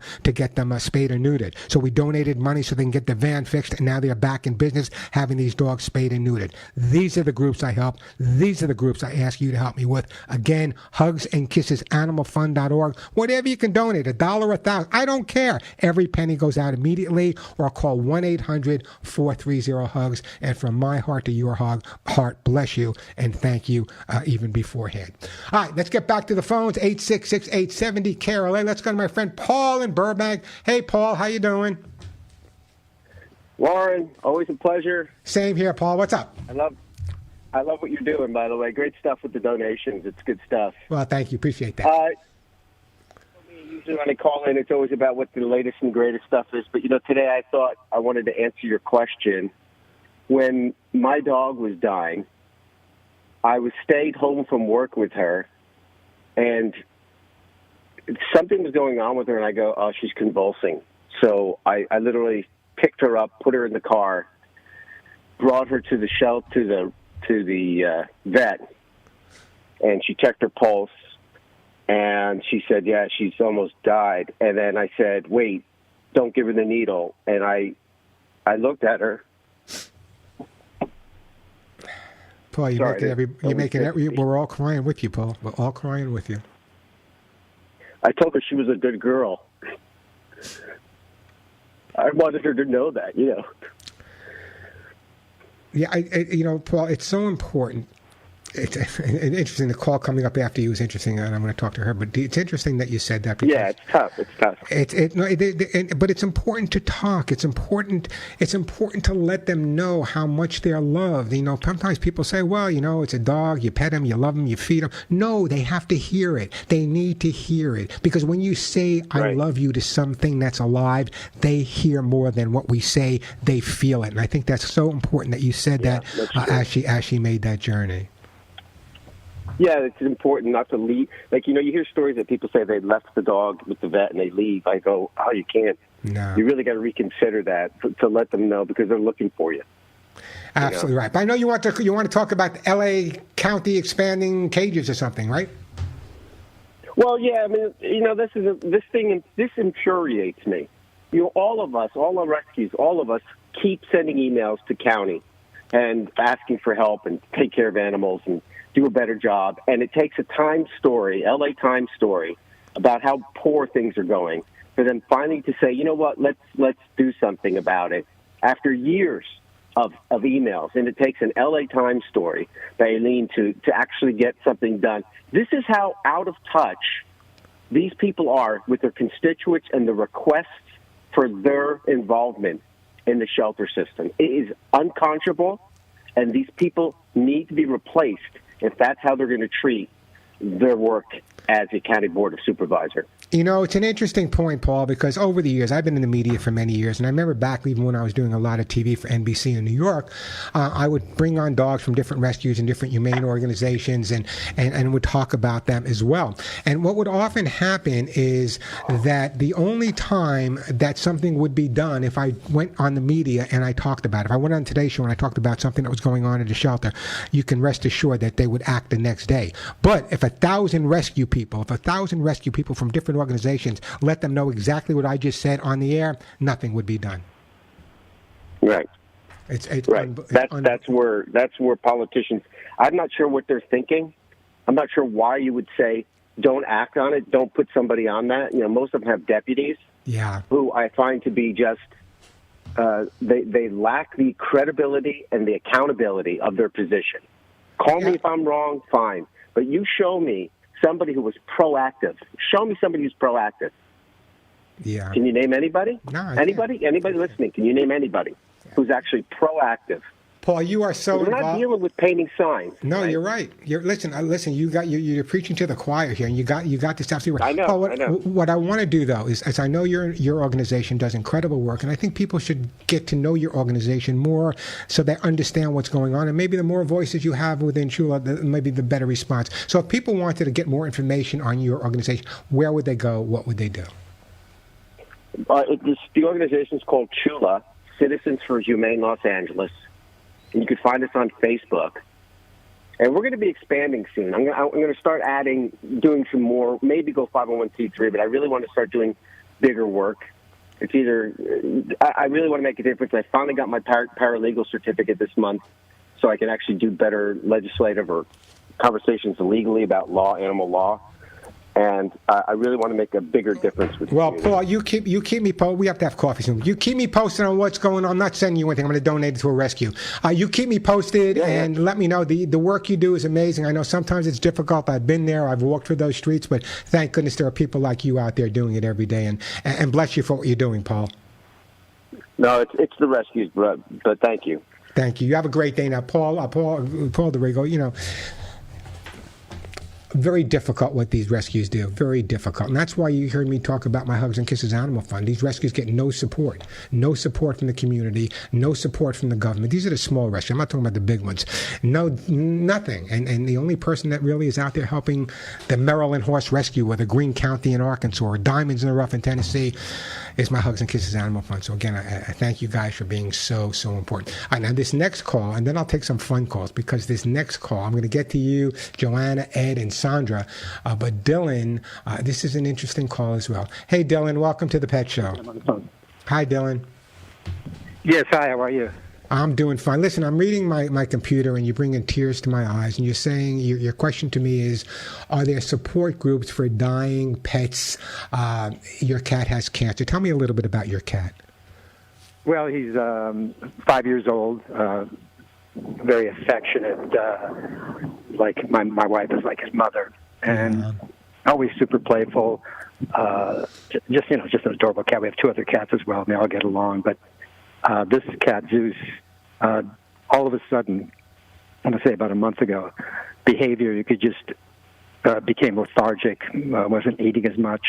spayed or neutered. So we donated money so they can get the van fixed, and now they're back in business having these dogs spayed and neutered. These are the groups I help. These are the groups I ask you to help me with. Again, Hugs and Kisses, animalfund.org. Whatever you can donate, $1 or $1,000, I don't care. Every penny goes out immediately, or call 1-800-430-HUGS. And from my heart to your heart, bless you and thank you even beforehand. All right, let's get back to the phones. 866-870-KRLA. Let's go to my friend Paul in Burbank. Hey, Paul, how you doing? Warren, always a pleasure. Same here, Paul. What's up? I love what you're doing, by the way. Great stuff with the donations. It's good stuff. Well, thank you. Appreciate that. Usually when I call in, it's always about what the latest and greatest stuff is. But, today I thought I wanted to answer your question. When my dog was dying, I stayed home from work with her, and something was going on with her, and I go, oh, she's convulsing. So I literally picked her up, put her in the car, brought her to the shelter, to the vet, and she checked her pulse, and she said, yeah, she's almost died. And then I said, wait, don't give her the needle. And I looked at her. Paul, we're all crying with you, Paul. We're all crying with you. I told her she was a good girl. I wanted her to know that, Yeah, Paul, it's so important. It's interesting. The call coming up after you was interesting, and I'm going to talk to her. But it's interesting that you said that. Yeah, it's tough. But it's important to talk. It's important to let them know how much they're loved. Sometimes people say, well, it's a dog. You pet him, you love him, you feed him. No, they have to hear it. They need to hear it, because when you say "I love you" to something that's alive, they hear more than what we say. They feel it, and I think that's so important that you said that as she made that journey. Yeah, it's important not to leave. Like, you hear stories that people say they left the dog with the vet and they leave. I go, oh, you can't. No. You really got to reconsider that to let them know, because they're looking for you. Absolutely right. But I know you want to talk about the L.A. County expanding cages or something, right? Well, yeah. I mean, this infuriates me. All of us, all our rescues, all of us keep sending emails to county and asking for help and take care of animals and do a better job. And it takes a Times story, LA Times story, about how poor things are going for them finally to say, you know what, let's do something about it. After years of emails, and it takes an LA Times story, Baleen, to actually get something done. This is how out of touch these people are with their constituents and the requests for their involvement in the shelter system. It is unconscionable, and these people need to be replaced if that's how they're going to treat their work as a county board of supervisor. It's an interesting point, Paul, because over the years, I've been in the media for many years, and I remember back even when I was doing a lot of TV for NBC in New York, I would bring on dogs from different rescues and different humane organizations and would talk about them as well. And what would often happen is that the only time that something would be done, if I went on the media and I talked about it, if I went on Today's Show and I talked about something that was going on at the shelter, you can rest assured that they would act the next day. But if 1,000 rescue people from different organizations let them know exactly what I just said on the air, nothing would be done. Right. It's right. That's where politicians. I'm not sure what they're thinking. I'm not sure why you would say don't act on it. Don't put somebody on that. Most of them have deputies. Yeah. Who I find to be just they lack the credibility and the accountability of their position. Call me if I'm wrong. Fine, but you show me somebody who was proactive. Show me somebody who's proactive. Yeah. Can you name anybody? No. Anybody listening? Can you name anybody who's actually proactive? Paul, you are so involved. We're not dealing with painting signs. No, right? You're right. Listen. You're preaching to the choir here, and you got this absolutely right. I know. Paul, what I want to do though is I know your organization does incredible work, and I think people should get to know your organization more so they understand what's going on, and maybe the more voices you have within Chula, maybe the better response. So if people wanted to get more information on your organization, where would they go? What would they do? The organization is called Chula, Citizens for Humane Los Angeles. And you can find us on Facebook. And we're going to be expanding soon. I'm going to start doing some more, maybe go 501c3, but I really want to start doing bigger work. It's either, I really want to make a difference. I finally got my paralegal certificate this month, so I can actually do better legislative or conversations legally about animal law. And I really want to make a bigger difference with Well, community. Paul, you keep me posted. We have to have coffee soon. You keep me posted on what's going on. I'm not sending you anything. I'm going to donate it to a rescue. You keep me posted and let me know. The work you do is amazing. I know sometimes it's difficult. I've been there. I've walked through those streets, but thank goodness there are people like you out there doing it every day. And bless you for what you're doing, Paul. No, it's the rescues, but thank you. Thank you. You have a great day now, Paul DeRigo. You know, very difficult what these rescues do. Very difficult. And that's why you heard me talk about my Hugs and Kisses Animal Fund. These rescues get no support. No support from the community. No support from the government. These are the small rescues. I'm not talking about the big ones. No, nothing. And the only person that really is out there helping the Maryland Horse Rescue or the Greene County in Arkansas or Diamonds in the Rough in Tennessee is my Hugs and Kisses Animal Fund. So again, I thank you guys for being so important. All right, now this next call, and then I'll take some fun calls, because this next call, I'm going to get to you, Joanna, Ed, and Sandra. But Dylan, this is an interesting call as well. Hey, Dylan, welcome to the Pet Show. I'm on the phone. Hi, Dylan. Yes, hi, how are you? I'm doing fine. Listen, I'm reading my computer, and you're bringing tears to my eyes, and you're saying, your question to me is, are there support groups for dying pets? Your cat has cancer. Tell me a little bit about your cat. Well, he's 5 years old, very affectionate, like my wife is like his mother, and always super playful. Just an adorable cat. We have two other cats as well, and they all get along, but this cat, Zeus, all of a sudden, I'm going to say about a month ago, behavior, you could just became lethargic, wasn't eating as much,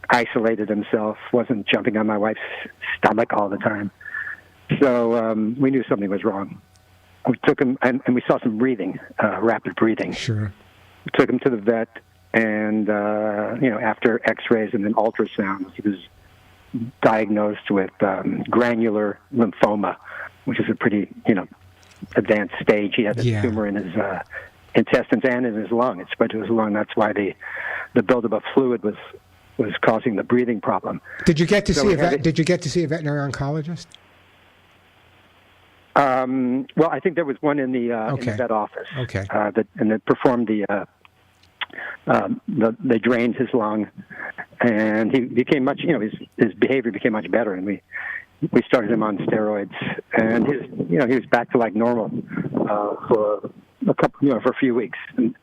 isolated himself, wasn't jumping on my wife's stomach all the time. So we knew something was wrong. We took him, and we saw some breathing, rapid breathing. Sure. We took him to the vet, and after X-rays and then ultrasounds, he was diagnosed with granular lymphoma, which is a pretty, advanced stage. He had a tumor in his intestines and in his lung. It spread to his lung. That's why the buildup of fluid was causing the breathing problem. Did you get to see a veterinary oncologist? Well, I think there was one in the vet office. Okay. That performed they drained his lung, and he became much, his behavior became much better, and we started him on steroids, and he was back to like normal for a few weeks, and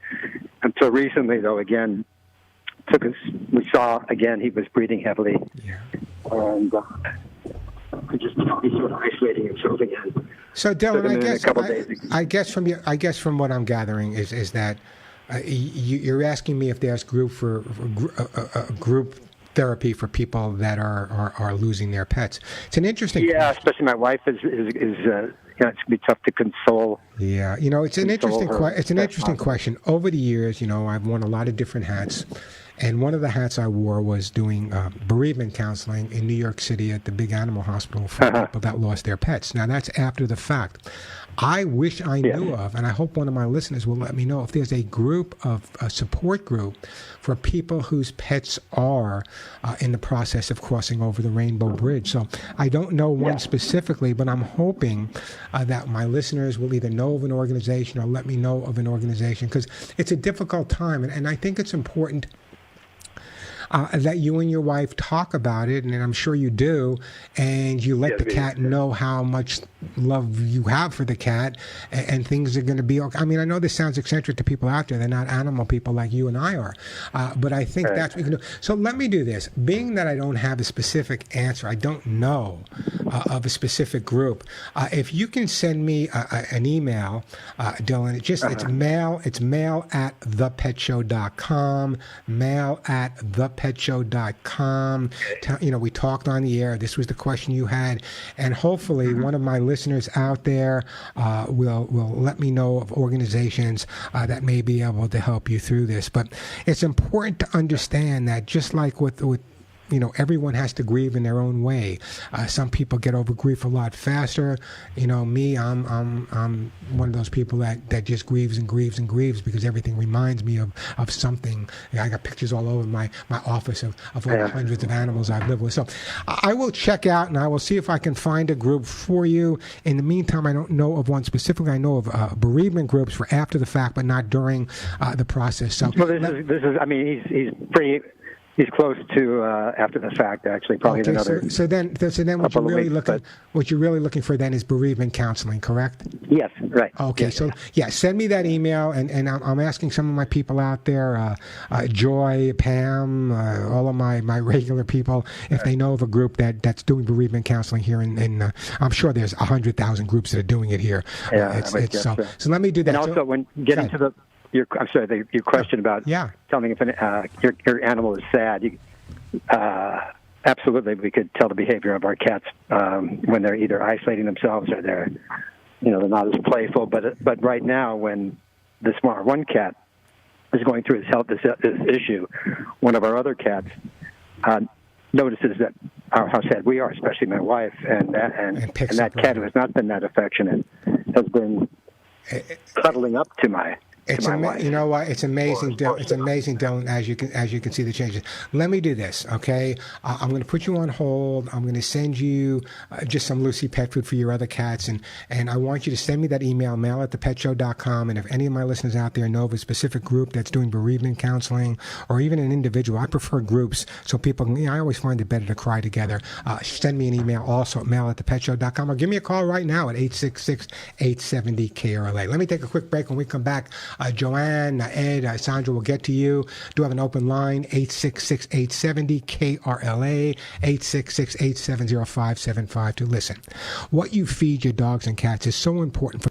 until recently, though, again, we saw again he was breathing heavily, and he's sort of isolating himself again. So Dylan, I guess from what I'm gathering is that you're asking me if there's group therapy for people that are losing their pets. It's an interesting question. Especially my wife is it's gonna be tough to console. Yeah, it's an interesting question. Over the years, I've worn a lot of different hats. And one of the hats I wore was doing bereavement counseling in New York City at the big animal hospital for people that lost their pets. Now, that's after the fact. I wish I knew of, and I hope one of my listeners will let me know, if there's a support group for people whose pets are in the process of crossing over the Rainbow Bridge. So I don't know one specifically, but I'm hoping that my listeners will either know of an organization or let me know of an organization, because it's a difficult time, and I think it's important that you and your wife talk about it, and I'm sure you do, and you let the cat know how much love you have for the cat, and things are going to be okay. I mean, I know this sounds eccentric to people out there. They're not animal people like you and I are, but I think that's what you can do. So let me do this. Being that I don't have a specific answer, I don't know of a specific group. If you can send me an email, Dylan, it's mail at thepetshow.com, mail at thepetshow.com. We talked on the air. This was the question you had, and hopefully one of my listeners out there will let me know of organizations that may be able to help you through this. But it's important to understand that just like with everyone has to grieve in their own way. Some people get over grief a lot faster. Me, I'm one of those people that just grieves and grieves and grieves because everything reminds me of something. I got pictures all over my office of all the hundreds of animals I've lived with. So I will check out and I will see if I can find a group for you. In the meantime, I don't know of one specifically. I know of bereavement groups for after the fact, but not during the process. So this is. I mean, he's pretty. He's close to after the fact, actually, probably another. So then, what you're really looking for then is bereavement counseling, correct? Yes, right. Okay, yes. so send me that email, and I'm asking some of my people out there, Joy, Pam, all of my regular people, if they know of a group that's doing bereavement counseling here, and I'm sure there's 100,000 groups that are doing it here. Yeah, so let me do that. And also, when getting to the your question about telling if your animal is sad. Absolutely, we could tell the behavior of our cats when they're either isolating themselves or they're not as playful. But right now, when the smart one cat is going through this issue, one of our other cats notices that how sad we are, especially my wife, and that cat who has not been that affectionate has been cuddling up to my. You know what? It's amazing, Dylan. It's amazing, Dylan. As you can see the changes. Let me do this, okay? I'm going to put you on hold. I'm going to send you just some Lucy pet food for your other cats, and I want you to send me that email, mail@thepetshow.com. And if any of my listeners out there know of a specific group that's doing bereavement counseling, or even an individual, I prefer groups so people can. I always find it better to cry together. Send me an email also at mail@thepetshow.com, or give me a call right now at 866-870-KRLA. Let me take a quick break. When we come back. Joanne, Ed, Sandra will get to you. Do have an open line, 866-870-KRLA, 866-870-5752. Listen, what you feed your dogs and cats is so important for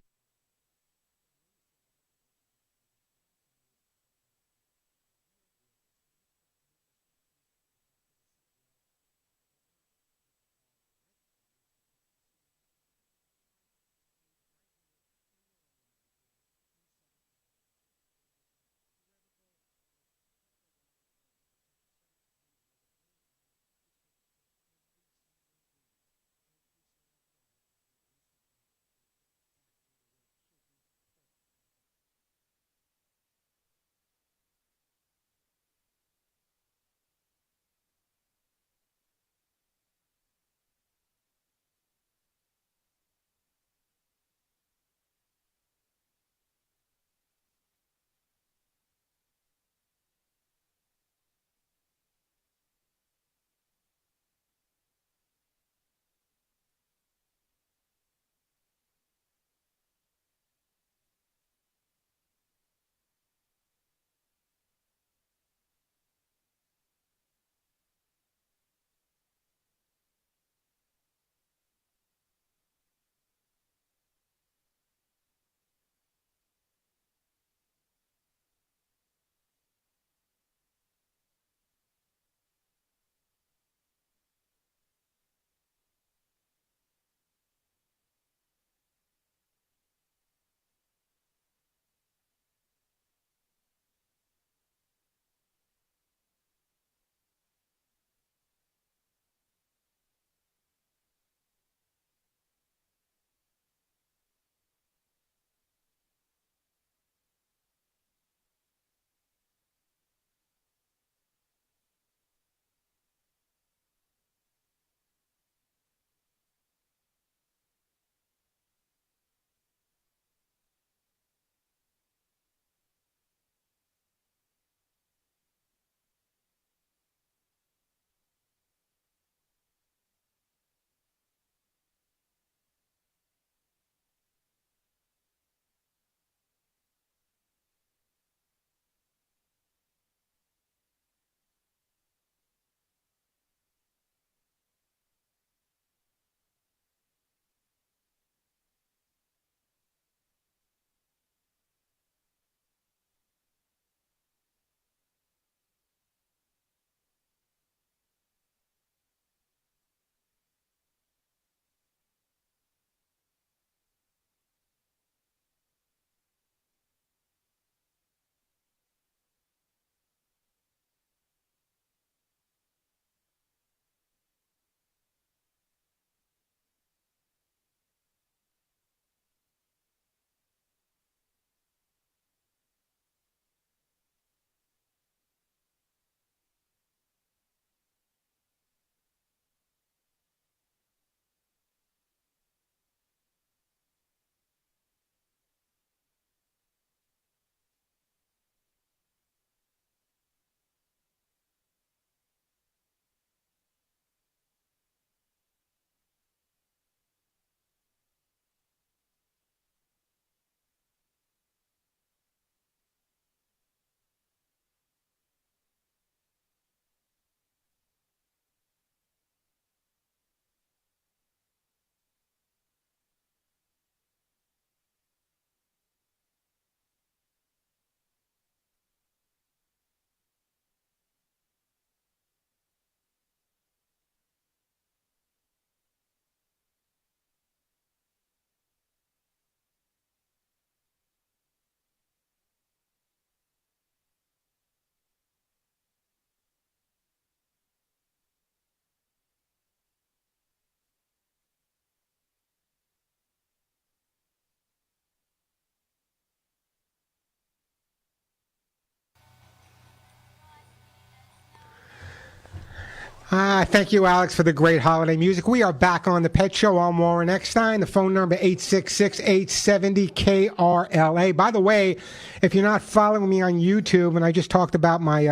Thank you, Alex, for the great holiday music. We are back on the Pet Show. I'm Warren Eckstein. The phone number 866-870-KRLA. By the way, if you're not following me on YouTube, and I just talked about my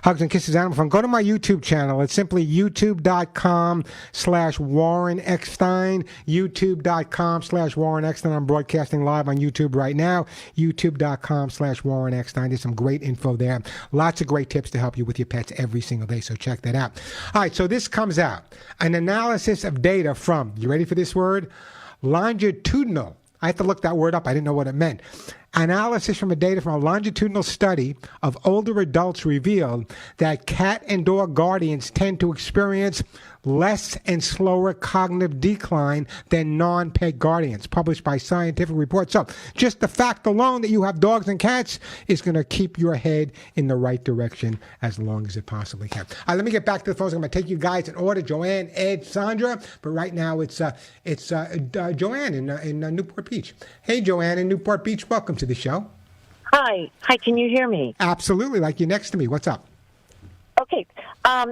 Hugs and Kisses Animal Fun, go to my YouTube channel. It's simply youtube.com/Warren Eckstein. youtube.com/Warren Eckstein. I'm broadcasting live on YouTube right now. youtube.com/Warren Eckstein. There's some great info there. Lots of great tips to help you with your pets every single day, so check that out. All right, so this comes out. An analysis of data from, you ready for this word? Longitudinal. I had to look that word up. I didn't know what it meant. Analysis from a data from a longitudinal study of older adults revealed that cat and dog guardians tend to experience less and slower cognitive decline than non-pet guardians, published by Scientific Reports. So just the fact alone that you have dogs and cats is going to keep your head in the right direction as long as it possibly can. All right, let me get back to the phones. I'm going to take you guys in order: Joanne, Ed, Sandra. But right now it's Joanne in Newport Beach. Hey, Joanne in Newport Beach. Welcome to the show. Hi. Can you hear me? Absolutely, like you're next to me. What's up? Okay.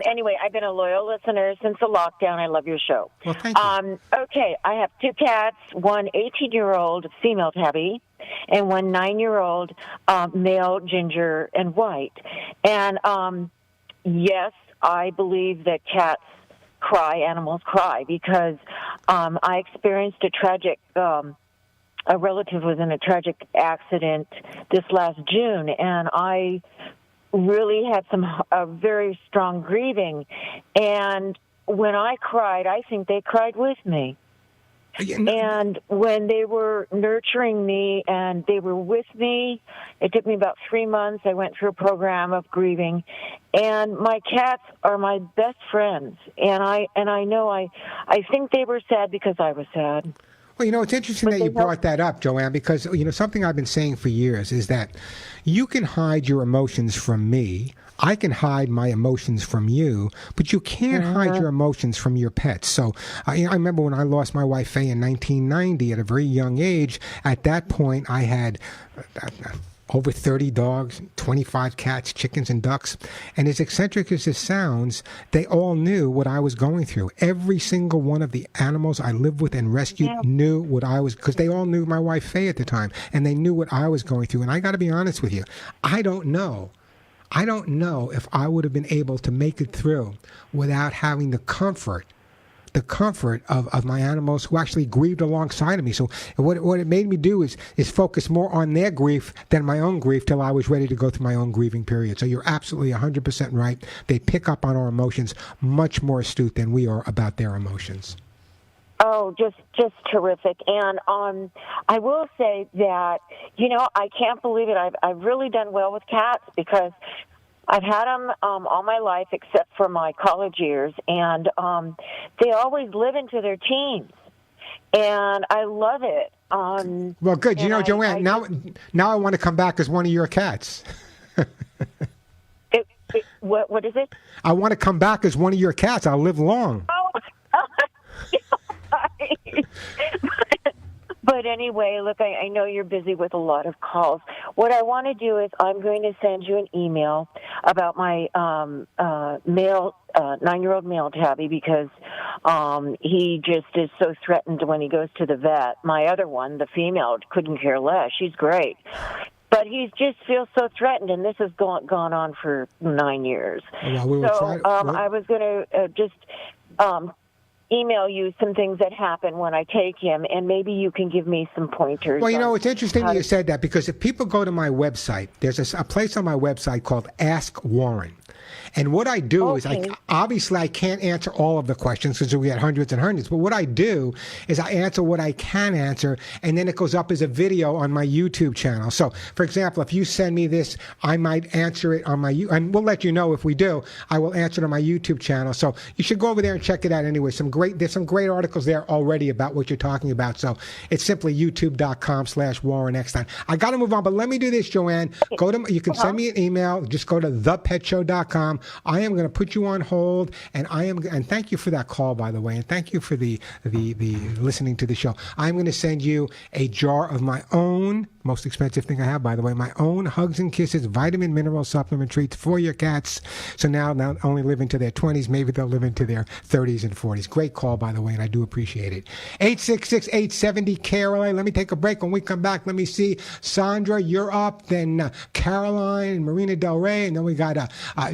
Anyway, I've been a loyal listener since the lockdown. I love your show. Well, thank you. Okay, I have two cats, one 18-year-old female tabby, and one 9-year-old male ginger and white. And yes, I believe that cats cry, animals cry, because I experienced a relative was in a tragic accident this last June, and I really had some very strong grieving. And when I cried, I think they cried with me. And when they were nurturing me and they were with me, it took me about 3 months. I went through a program of grieving, and my cats are my best friends. And I know I think they were sad because I was sad. Well, it's interesting that you brought that up, Joanne, because, something I've been saying for years is that you can hide your emotions from me. I can hide my emotions from you, but you can't hide your emotions from your pets. So I remember when I lost my wife, Faye, in 1990 at a very young age. At that point, I had over 30 dogs, 25 cats, chickens, and ducks. And as eccentric as this sounds, they all knew what I was going through. Every single one of the animals I lived with and rescued knew what I was, because they all knew my wife, Faye, at the time, and they knew what I was going through. And I got to be honest with you, I don't know if I would have been able to make it through without having the comfort of my animals who actually grieved alongside of me. So what it made me do is focus more on their grief than my own grief till I was ready to go through my own grieving period. So you're absolutely 100% right. They pick up on our emotions much more astute than we are about their emotions. Oh, just terrific. And I will say that, I can't believe it. I've really done well with cats because I've had them all my life except for my college years, and they always live into their teens, and I love it. Well, good. Joanne, now I want to come back as one of your cats. What is it? I want to come back as one of your cats. I'll live long. Oh, But anyway, look, I know you're busy with a lot of calls. What I want to do is I'm going to send you an email about my 9-year-old male tabby, because he just is so threatened when he goes to the vet. My other one, the female, couldn't care less. She's great. But he just feels so threatened, and this has gone on for 9 years. Well, I was going to just email you some things that happen when I take him, and maybe you can give me some pointers. Well, it's interesting that you said that, because if people go to my website, there's a place on my website called Ask Warren. And what I do is, obviously I can't answer all of the questions because we had hundreds and hundreds, but what I do is I answer what I can answer, and then it goes up as a video on my YouTube channel. So, for example, if you send me this, I might answer it on my and we'll let you know if we do. I will answer it on my YouTube channel. So you should go over there and check it out anyway. There's some great articles there already about what you're talking about. So it's simply youtube.com/Warren Eckstein. I got to move on, but let me do this, Joanne. You can send me an email. Just go to thepetshow.com. I am going to put you on hold, and thank you for that call, by the way, and thank you for the listening to the show. I'm going to send you a jar of my own Most expensive thing I have, by the way. My own Hugs and Kisses vitamin mineral supplement treats for your cats. So now not only live into their 20s, maybe they'll live into their 30s and 40s. Great call, by the way, and I do appreciate it. 866-870-KRLA. Let me take a break. When we come back, let me see. Sandra, you're up. Then Caroline and Marina Del Rey. And then we got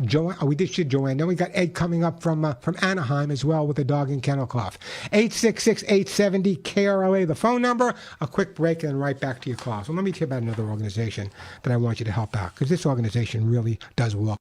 Joanne. We did shit Joanne. Then we got Ed coming up from Anaheim as well with a dog and kennel cough. 866-870-KRLA, the phone number. A quick break and then right back to your calls. So let me tell you about another organization that I want you to help out, because this organization really does work.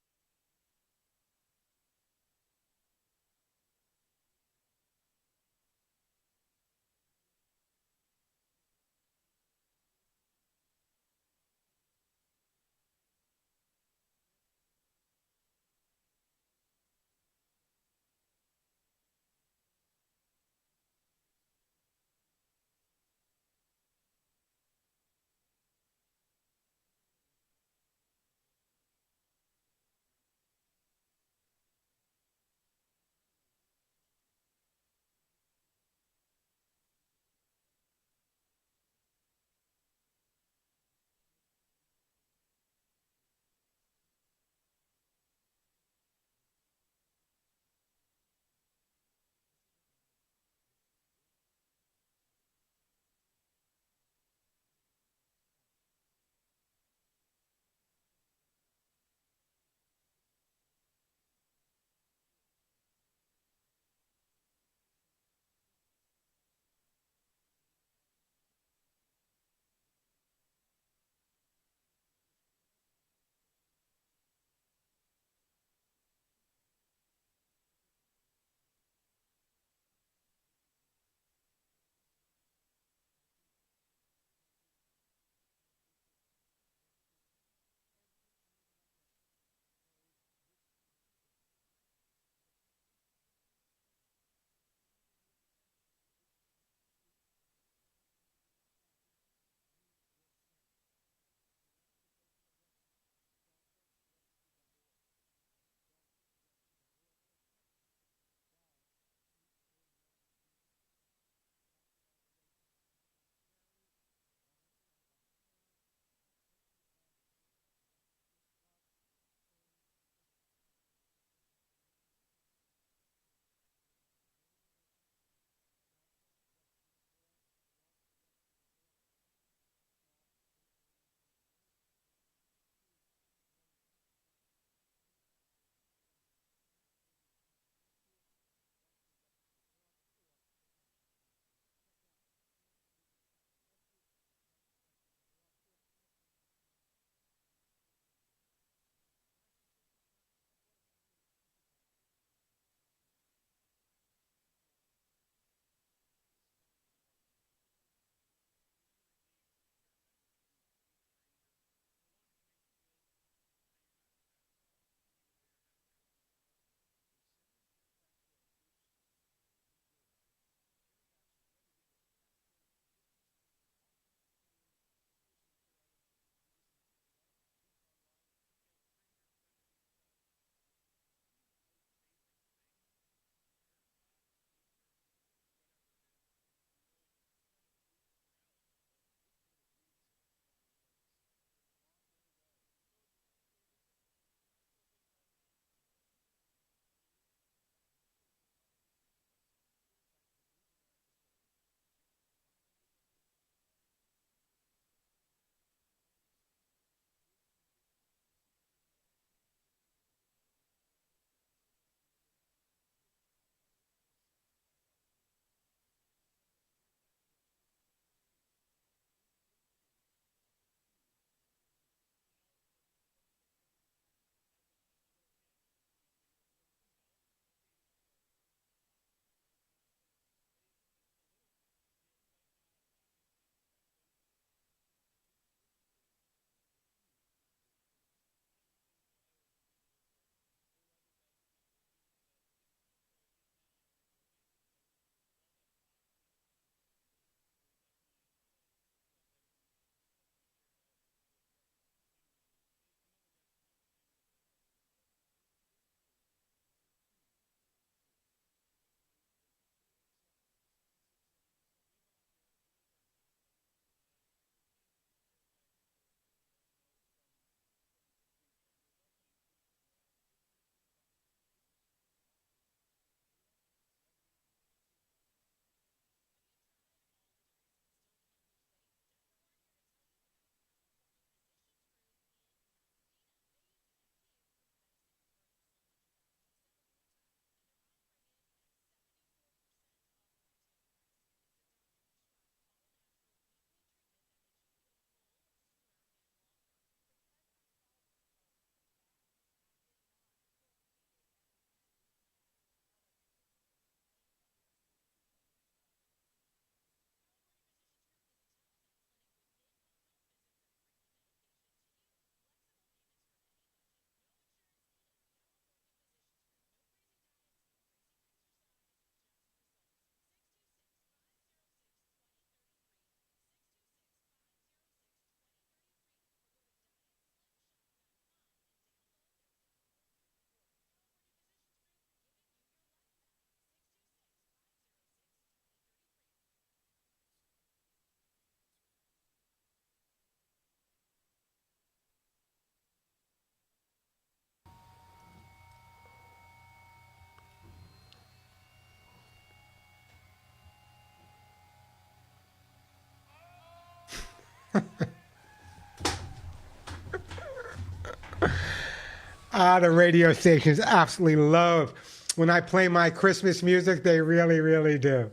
The radio stations absolutely love when I play my Christmas music. They really, really do.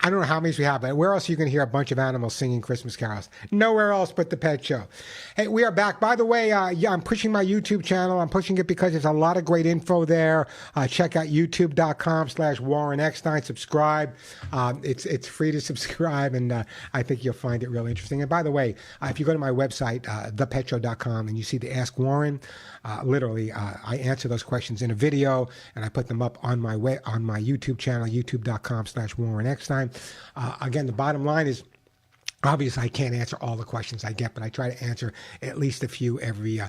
I don't know how many we have, but where else are you going to hear a bunch of animals singing Christmas carols? Nowhere else but the Pet Show. Hey, we are back. By the way, I'm pushing my YouTube channel. I'm pushing it because there's a lot of great info there. Check out youtube.com/Warren Eckstein. Subscribe. It's free to subscribe, and I think you'll find it real interesting. And by the way, if you go to my website, thepetshow.com, and you see the Ask Warren, literally, I answer those questions in a video, and I put them up on my YouTube channel, youtube.com/Warren Eckstein. Again, the bottom line is, obviously, I can't answer all the questions I get, but I try to answer at least a few every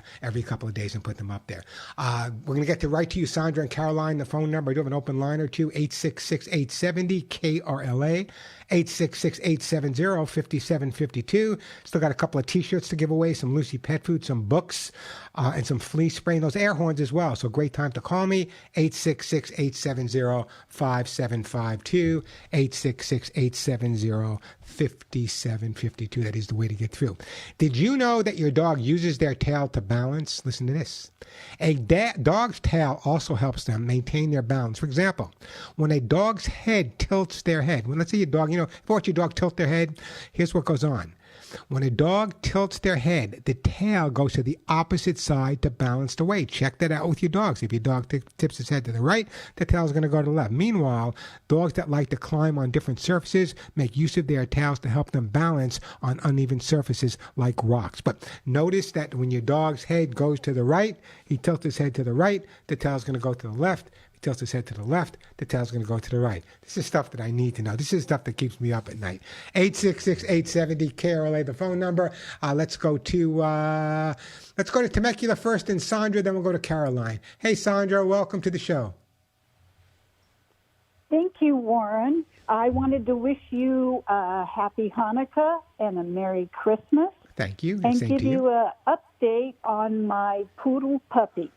couple of days and put them up there. We're going to get right to you, Sandra and Caroline. The phone number, I do have an open line or two, 866-870-KRLA, 866-870-5752. Still got a couple of T-shirts to give away, some Lucy pet food, some books, and some flea spray, and those air horns as well. So great time to call me, 866-870-5752, 866-870-5752. That is the way to get through. Did you know that your dog uses their tail to balance? Listen to this. A dog's tail also helps them maintain their balance. For example, when a dog's head tilts their head, let's say your dog, if you watch your dog tilt their head, here's what goes on. When a dog tilts their head, the tail goes to the opposite side to balance the weight. Check that out with your dogs. If your dog tips its head to the right, the tail is going to go to the left. Meanwhile, dogs that like to climb on different surfaces make use of their tails to help them balance on uneven surfaces like rocks. But notice that when your dog's head goes to the right, he tilts his head to the right, the tail is going to go to the left. Tilts his head to the left, the tail's going to go to the right. This is stuff that I need to know. This is stuff that keeps me up at night. 866-870-KRLA, the phone number. Let's go to Temecula first and Sandra, then we'll go to Caroline. Hey, Sandra, welcome to the show. Thank you, Warren. I wanted to wish you a happy Hanukkah and a Merry Christmas. Thank you. And give you an update on my poodle puppy.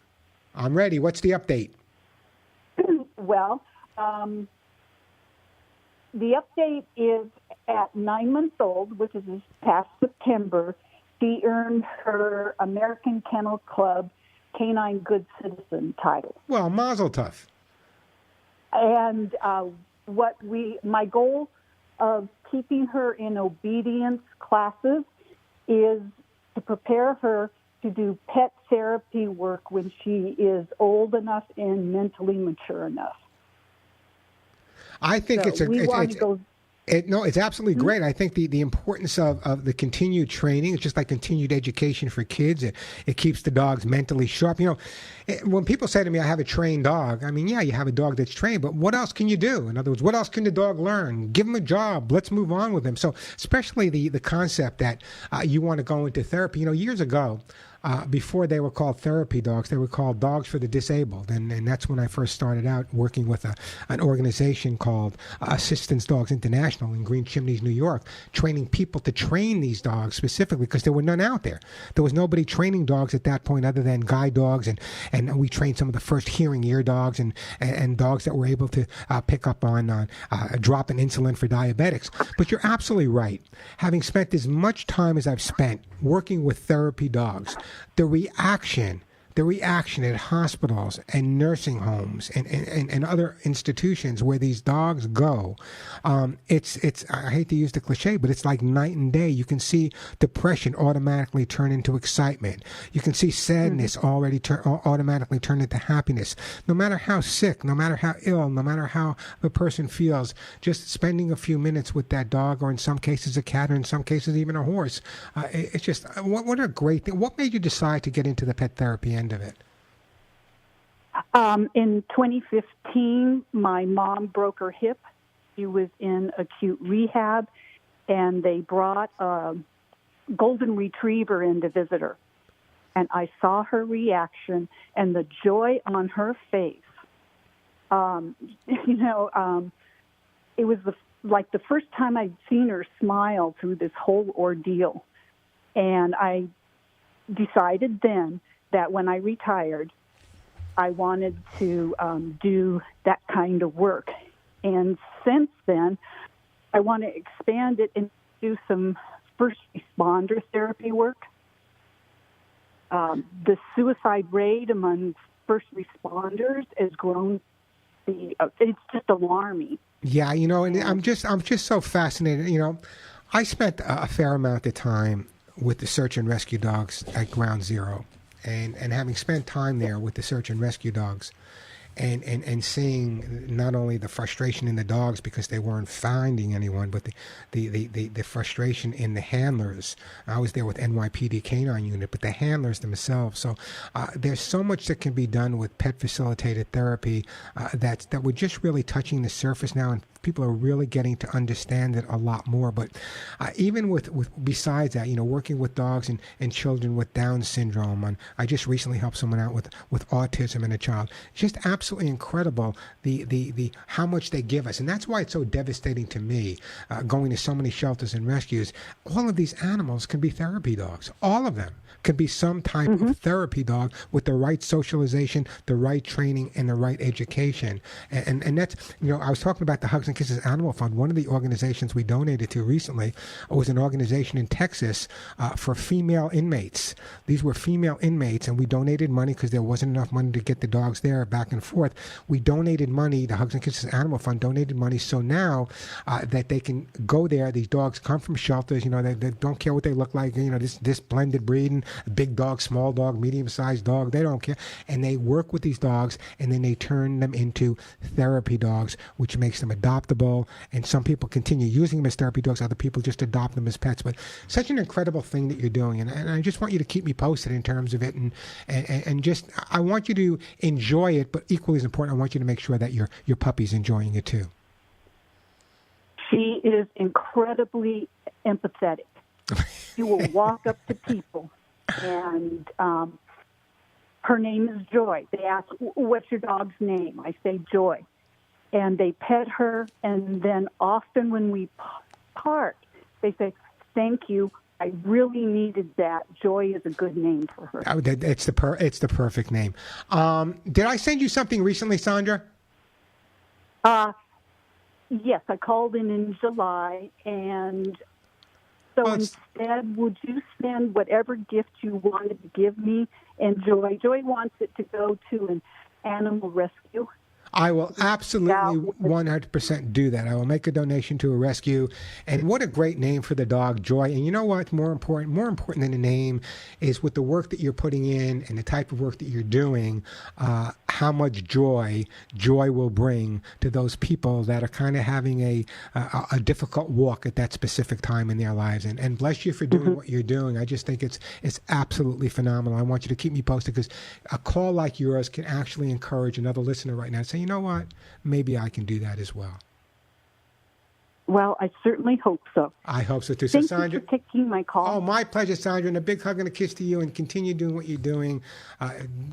I'm ready. What's the update? Well, the update is at 9 months old, which is this past September, she earned her American Kennel Club Canine Good Citizen title. Well, mazel tov. And my goal of keeping her in obedience classes is to prepare her to do pet therapy work when she is old enough and mentally mature enough. I think it's absolutely great. I think the importance of the continued training, it's just like continued education for kids. It keeps the dogs mentally sharp. When people say to me, I have a trained dog, I mean, yeah, you have a dog that's trained, but what else can you do? In other words, what else can the dog learn? Give him a job. Let's move on with him. So especially the concept that you want to go into therapy. Years ago, before they were called therapy dogs, they were called dogs for the disabled. And that's when I first started out working with an organization called Assistance Dogs International in Green Chimneys, New York, training people to train these dogs specifically because there were none out there. There was nobody training dogs at that point other than guide dogs. And we trained some of the first hearing ear dogs and dogs that were able to pick up on dropping insulin for diabetics. But you're absolutely right. Having spent as much time as I've spent working with therapy dogs, the reaction at hospitals and nursing homes and other institutions where these dogs go, it's I hate to use the cliche, but it's like night and day. You can see depression automatically turn into excitement. You can see sadness automatically turn into happiness. No matter how sick, no matter how ill, no matter how the person feels, just spending a few minutes with that dog, or in some cases a cat, or in some cases even a horse, it's just what a great thing. What made you decide to get into the pet therapy end of it? In 2015, my mom broke her hip. She was in acute rehab, and they brought a golden retriever in to visit her. And I saw her reaction and the joy on her face. It was the first time I'd seen her smile through this whole ordeal. And I decided then that when I retired, I wanted to do that kind of work. And since then, I want to expand it and do some first responder therapy work. The suicide rate among first responders has grown. It's just alarming. Yeah, and I'm just so fascinated. I spent a fair amount of time with the search and rescue dogs at Ground Zero, and having spent time there with the search and rescue dogs, and seeing not only the frustration in the dogs because they weren't finding anyone, but the frustration in the handlers. I was there with NYPD Canine Unit, but the handlers themselves. So there's so much that can be done with pet facilitated therapy that we're just really touching the surface now, and people are really getting to understand it a lot more. But even with besides that, working with dogs and children with Down syndrome, and I just recently helped someone out with autism in a child. Just absolutely incredible the how much they give us, and that's why it's so devastating to me. Going to so many shelters and rescues, all of these animals can be therapy dogs. All of them can be some type of therapy dog with the right socialization, the right training, and the right education. And that's, I was talking about the Hugs and Kisses Animal Fund. One of the organizations we donated to recently was an organization in Texas for female inmates. These were female inmates, and we donated money because there wasn't enough money to get the dogs there back and forth. We donated money, the Hugs and Kisses Animal Fund donated money, so now that they can go there. These dogs come from shelters, they don't care what they look like, this blended breeding, big dog, small dog, medium-sized dog, they don't care. And they work with these dogs, and then they turn them into therapy dogs, which makes them adoptable. And some people continue using them as therapy dogs, other people just adopt them as pets. But such an incredible thing that you're doing, and I just want you to keep me posted in terms of it, and just, I want you to enjoy it, but equally as important, I want you to make sure that your puppy's enjoying it too. She is incredibly empathetic. She will walk up to people, and her name is Joy. They ask, "What's your dog's name?" I say Joy. And they pet her, and then often when we part, they say, "Thank you. I really needed that. Joy is a good name for her." Oh, it's the perfect name. Did I send you something recently, Sandra? Yes, I called in July, and so instead, would you send whatever gift you wanted to give me? And Joy wants it to go to an animal rescue. I will absolutely 100% do that. I will make a donation to a rescue. And what a great name for the dog, Joy. And you know what's more important than the name is with the work that you're putting in and the type of work that you're doing, how much joy will bring to those people that are kind of having a difficult walk at that specific time in their lives. And bless you for doing what you're doing. I just think it's absolutely phenomenal. I want you to keep me posted, because a call like yours can actually encourage another listener right now to say, you know what, maybe I can do that as well. Well, I certainly hope so. I hope so too. Thank so, Sandra, you for taking my call. Oh, my pleasure, Sandra, and a big hug and a kiss to you, and continue doing what you're doing.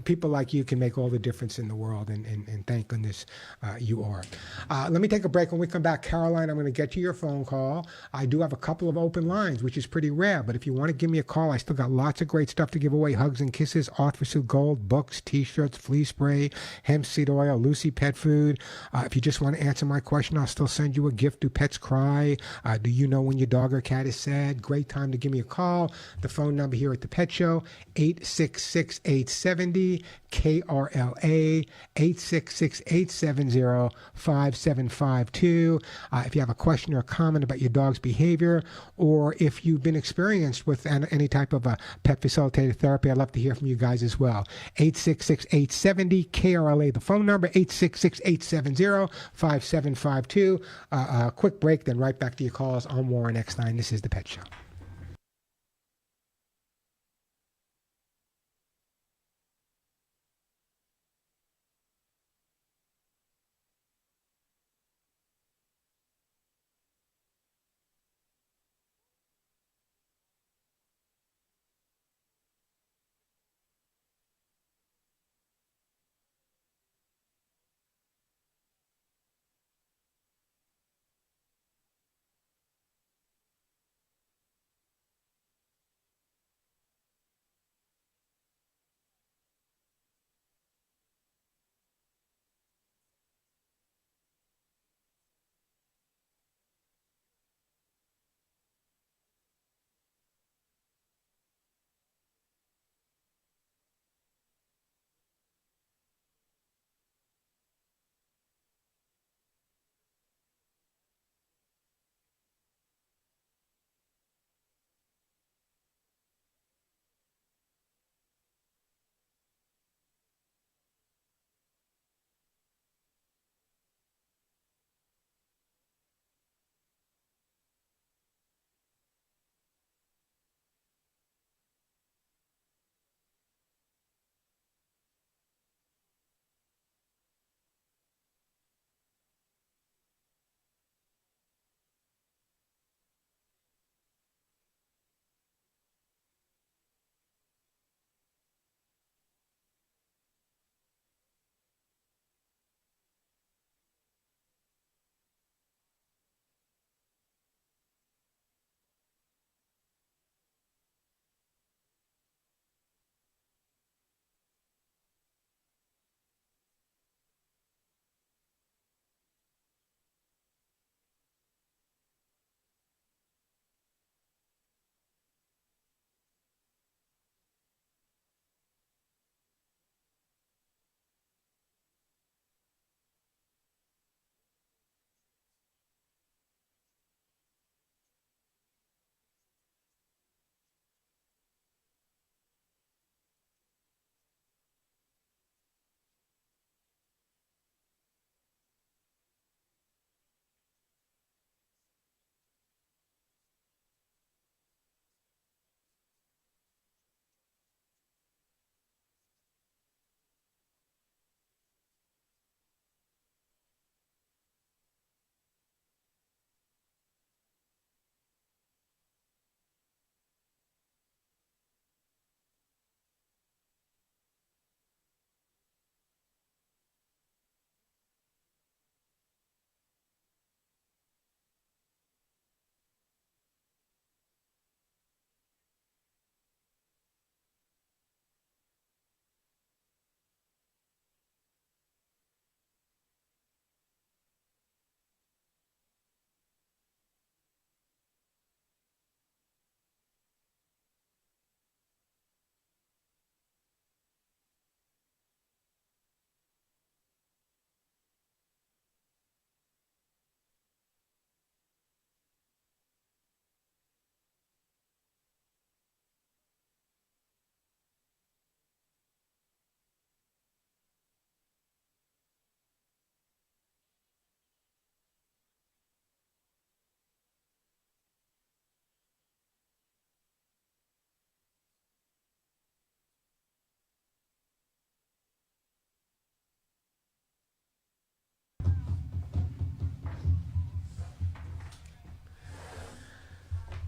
People like you can make all the difference in the world, and thank goodness you are. Let me take a break. When we come back, Caroline, I'm going to get to your phone call. I do have a couple of open lines, which is pretty rare, but if you want to give me a call, I still got lots of great stuff to give away. Hugs and Kisses, Arthur Gold, books, T-shirts, flea spray, hemp seed oil, Lucy pet food. If you just want to answer my question, I'll still send you a gift. Do pets cry? Do you know when your dog or cat is sad? Great time to give me a call. The phone number here at the Pet Show, 866-870-KRLA, 866-870-5752. If you have a question or a comment about your dog's behavior, or if you've been experienced with any type of a pet facilitated therapy, I'd love to hear from you guys as well. 866-870-KRLA, the phone number, 866-870-5752. A quick break, then right back to your calls. I'm Warren Eckstein. This is The Pet Show.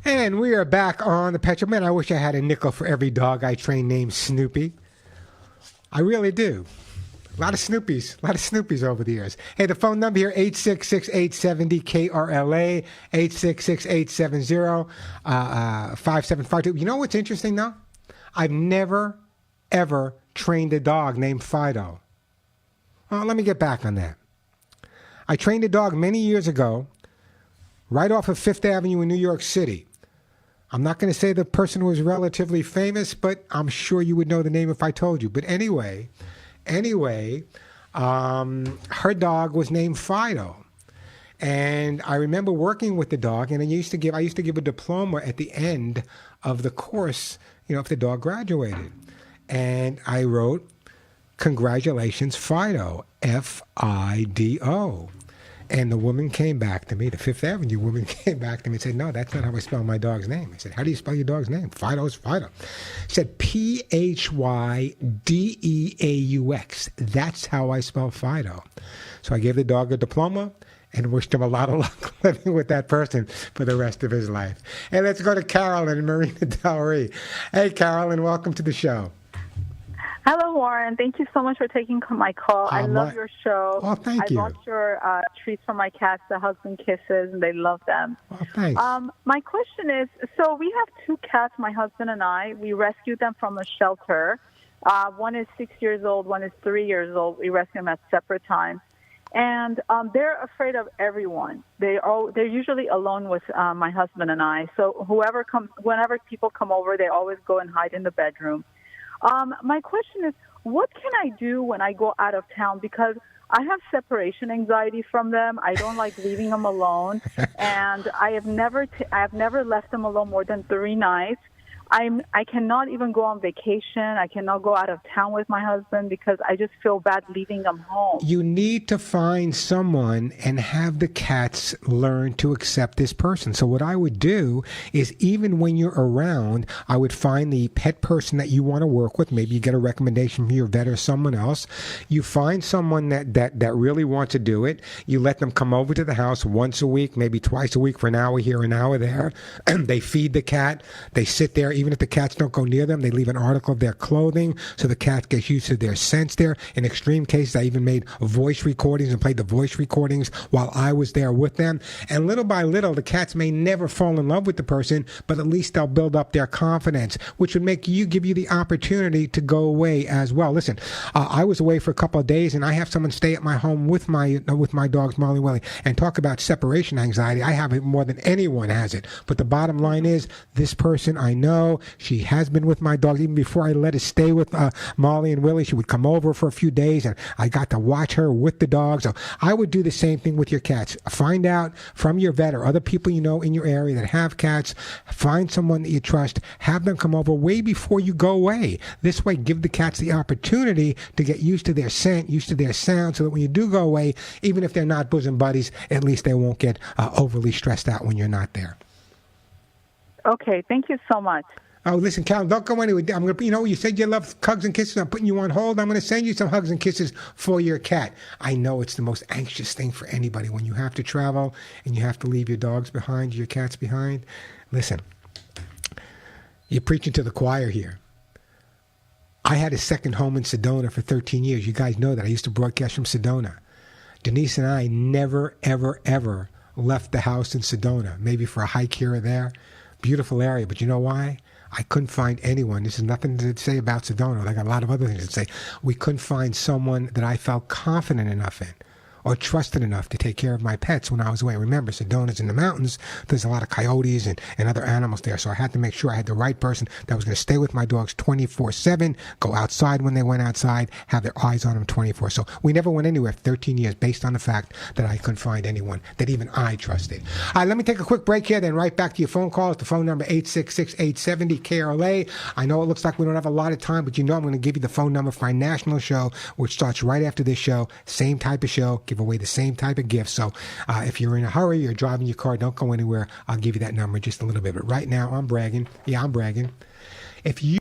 And we are back on the Pet Show. Man, I wish I had a nickel for every dog I trained named Snoopy. I really do. A lot of Snoopies over the years. Hey, the phone number here, 866-870-KRLA, 866-870-5752. You know what's interesting, though? I've never, ever trained a dog named Fido. Well, let me get back on that. I trained a dog many years ago, right off of Fifth Avenue in New York City. I'm not going to say the person was relatively famous, but I'm sure you would know the name if I told you. But anyway, her dog was named Fido. And I remember working with the dog, and I used to give a diploma at the end of the course, if the dog graduated. And I wrote, "Congratulations, Fido, Fido." And the woman came back to me, the Fifth Avenue woman came back to me and said, "No, that's not how I spell my dog's name." I said, "How do you spell your dog's name?" "Fido's Fido." She said, Phydeaux. That's how I spell Fido. So I gave the dog a diploma and wished him a lot of luck living with that person for the rest of his life. Hey, let's go to Carolyn in Marina Del Rey. Hey, Carolyn, welcome to the show. Hello, Warren. Thank you so much for taking my call. I love your show. Oh, thank you. I bought your treats for my cats, the Hugs and Kisses, and they love them. Oh, thanks. My question is, so we have two cats, my husband and I. We rescued them from a shelter. One is 6 years old, one is 3 years old. We rescued them at separate times. And they're afraid of everyone. They're usually alone with my husband and I. So whenever people come over, they always go and hide in the bedroom. My question is, what can I do when I go out of town? Because I have separation anxiety from them. I don't like leaving them alone, and I have never left them alone more than 3 nights. I cannot even go on vacation. I cannot go out of town with my husband because I just feel bad leaving them home. You need to find someone and have the cats learn to accept this person. So what I would do is, even when you're around, I would find the pet person that you want to work with. Maybe you get a recommendation from your vet or someone else. You find someone that really wants to do it. You let them come over to the house once a week, maybe twice a week for an hour here, an hour there. And they feed the cat. They sit there. Even if the cats don't go near them, they leave an article of their clothing so the cat gets used to their scents there. In extreme cases, I even made voice recordings and played the voice recordings while I was there with them. And little by little, the cats may never fall in love with the person, but at least they'll build up their confidence, which would give you the opportunity to go away as well. Listen, I was away for a couple of days, and I have someone stay at my home with my dogs, Molly Willie, and talk about separation anxiety. I have it more than anyone has it. But the bottom line is, this person I know, she has been with my dog. Even before I let her stay with Molly and Willie, she would come over for a few days, and I got to watch her with the dog. So I would do the same thing with your cats. Find out from your vet or other people you know in your area that have cats. Find someone that you trust. Have them come over way before you go away. This way, give the cats the opportunity to get used to their scent, used to their sound, so that when you do go away, even if they're not bosom buddies, at least they won't get overly stressed out when you're not there. Okay, thank you so much. Oh, listen, Carol, don't go anywhere. I'm gonna, you said you love hugs and kisses. I'm putting you on hold. I'm going to send you some hugs and kisses for your cat. I know it's the most anxious thing for anybody when you have to travel and you have to leave your dogs behind, your cats behind. Listen, you're preaching to the choir here. I had a second home in Sedona for 13 years. You guys know that. I used to broadcast from Sedona. Denise and I never, ever, ever left the house in Sedona, maybe for a hike here or there. Beautiful area, but you know why? I couldn't find anyone. This is nothing to say about Sedona. I got a lot of other things to say. We couldn't find someone that I felt confident enough in or trusted enough to take care of my pets when I was away. Remember, Sedona's in the mountains. There's a lot of coyotes and other animals there. So I had to make sure I had the right person that was going to stay with my dogs 24/7, go outside when they went outside, have their eyes on them 24. So we never went anywhere for 13 years based on the fact that I couldn't find anyone that even I trusted. All right, let me take a quick break here, then right back to your phone calls. The phone number 866-870-KRLA. I know it looks like we don't have a lot of time, but you know I'm going to give you the phone number for our national show, which starts right after this show. Same type of show. Give away the same type of gift. So if you're in a hurry, you're driving your car, don't go anywhere. I'll give you that number in just a little bit. But right now, I'm bragging. Yeah, I'm bragging. If you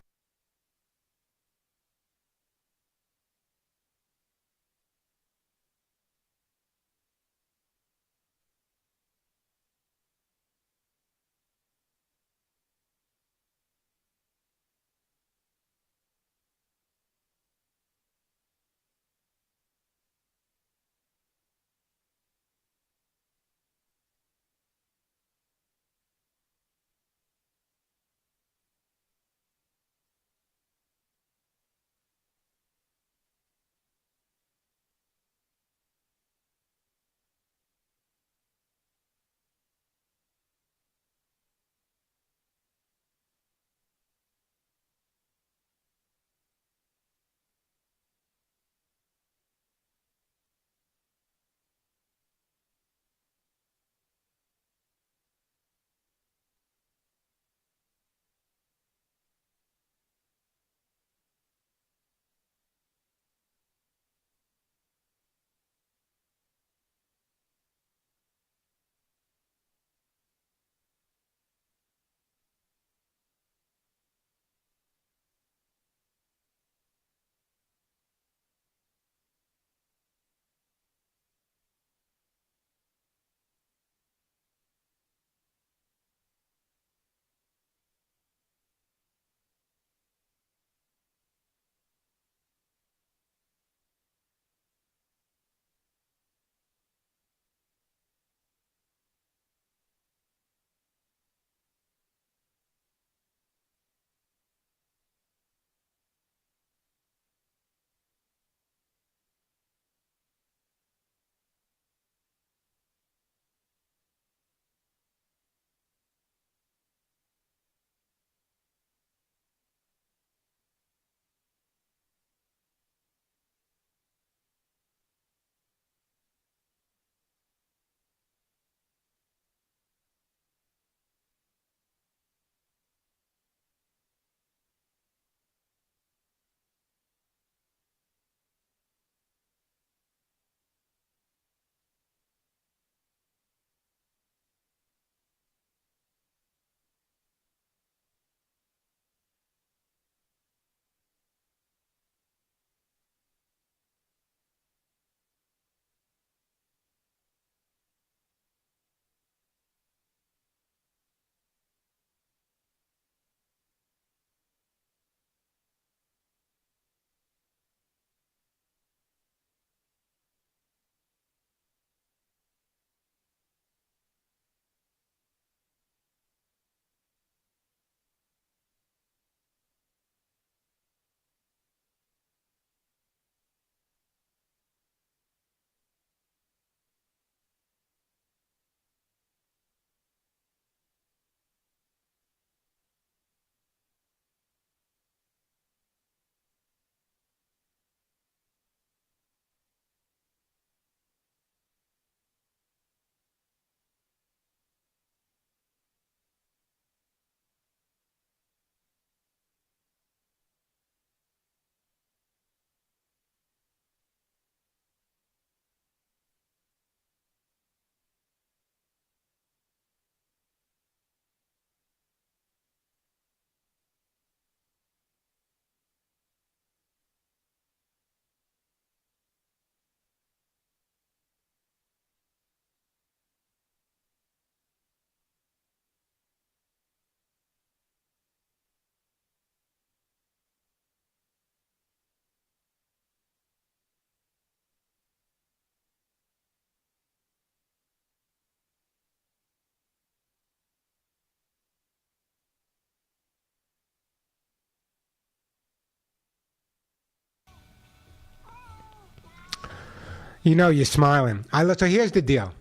You know you're smiling. So here's the deal.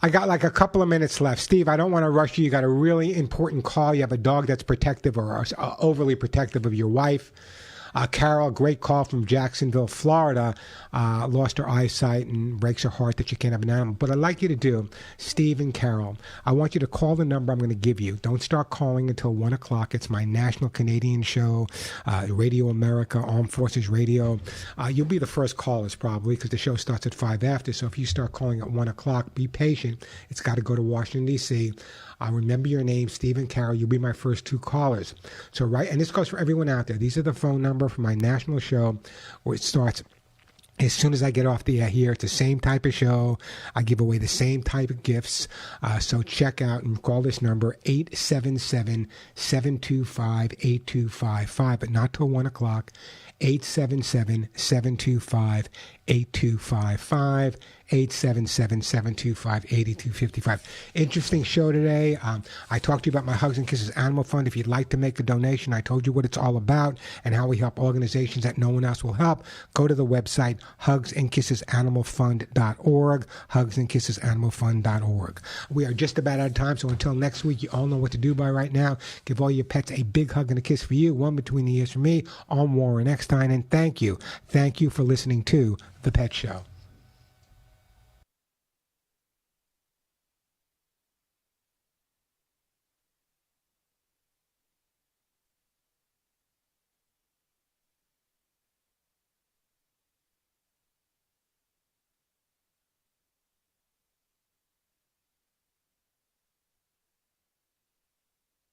I got like a couple of minutes left. Steve, I don't want to rush you. You got a really important call. You have a dog that's protective or overly protective of your wife. Carol, great call from Jacksonville, Florida, lost her eyesight and breaks her heart that you can't have an animal. But I'd like you to do, Steve and Carol, I want you to call the number I'm going to give you. Don't start calling until 1 o'clock. It's my national Canadian show, Radio America, Armed Forces Radio. You'll be the first callers probably because the show starts at 5 after. So if you start calling at 1 o'clock, be patient. It's got to go to Washington, D.C. Remember your name, Steve and Carol. You'll be my first 2 callers. So, and this goes for everyone out there. These are the phone number for my national show, where it starts as soon as I get off the air here. It's the same type of show. I give away the same type of gifts. So check out and call this number, 877-725-8255, but not till 1 o'clock. 877-725-8255. 877-725-8255. Interesting show today. I talked to you about my Hugs and Kisses Animal Fund. If you'd like to make a donation, I told you what it's all about and how we help organizations that no one else will help. Go to the website, hugsandkissesanimalfund.org, hugsandkissesanimalfund.org. We are just about out of time, so until next week, you all know what to do by right now. Give all your pets a big hug and a kiss for you, one between the ears for me. I'm Warren Eckstein, and thank you. Thank you for listening to The Pet Show.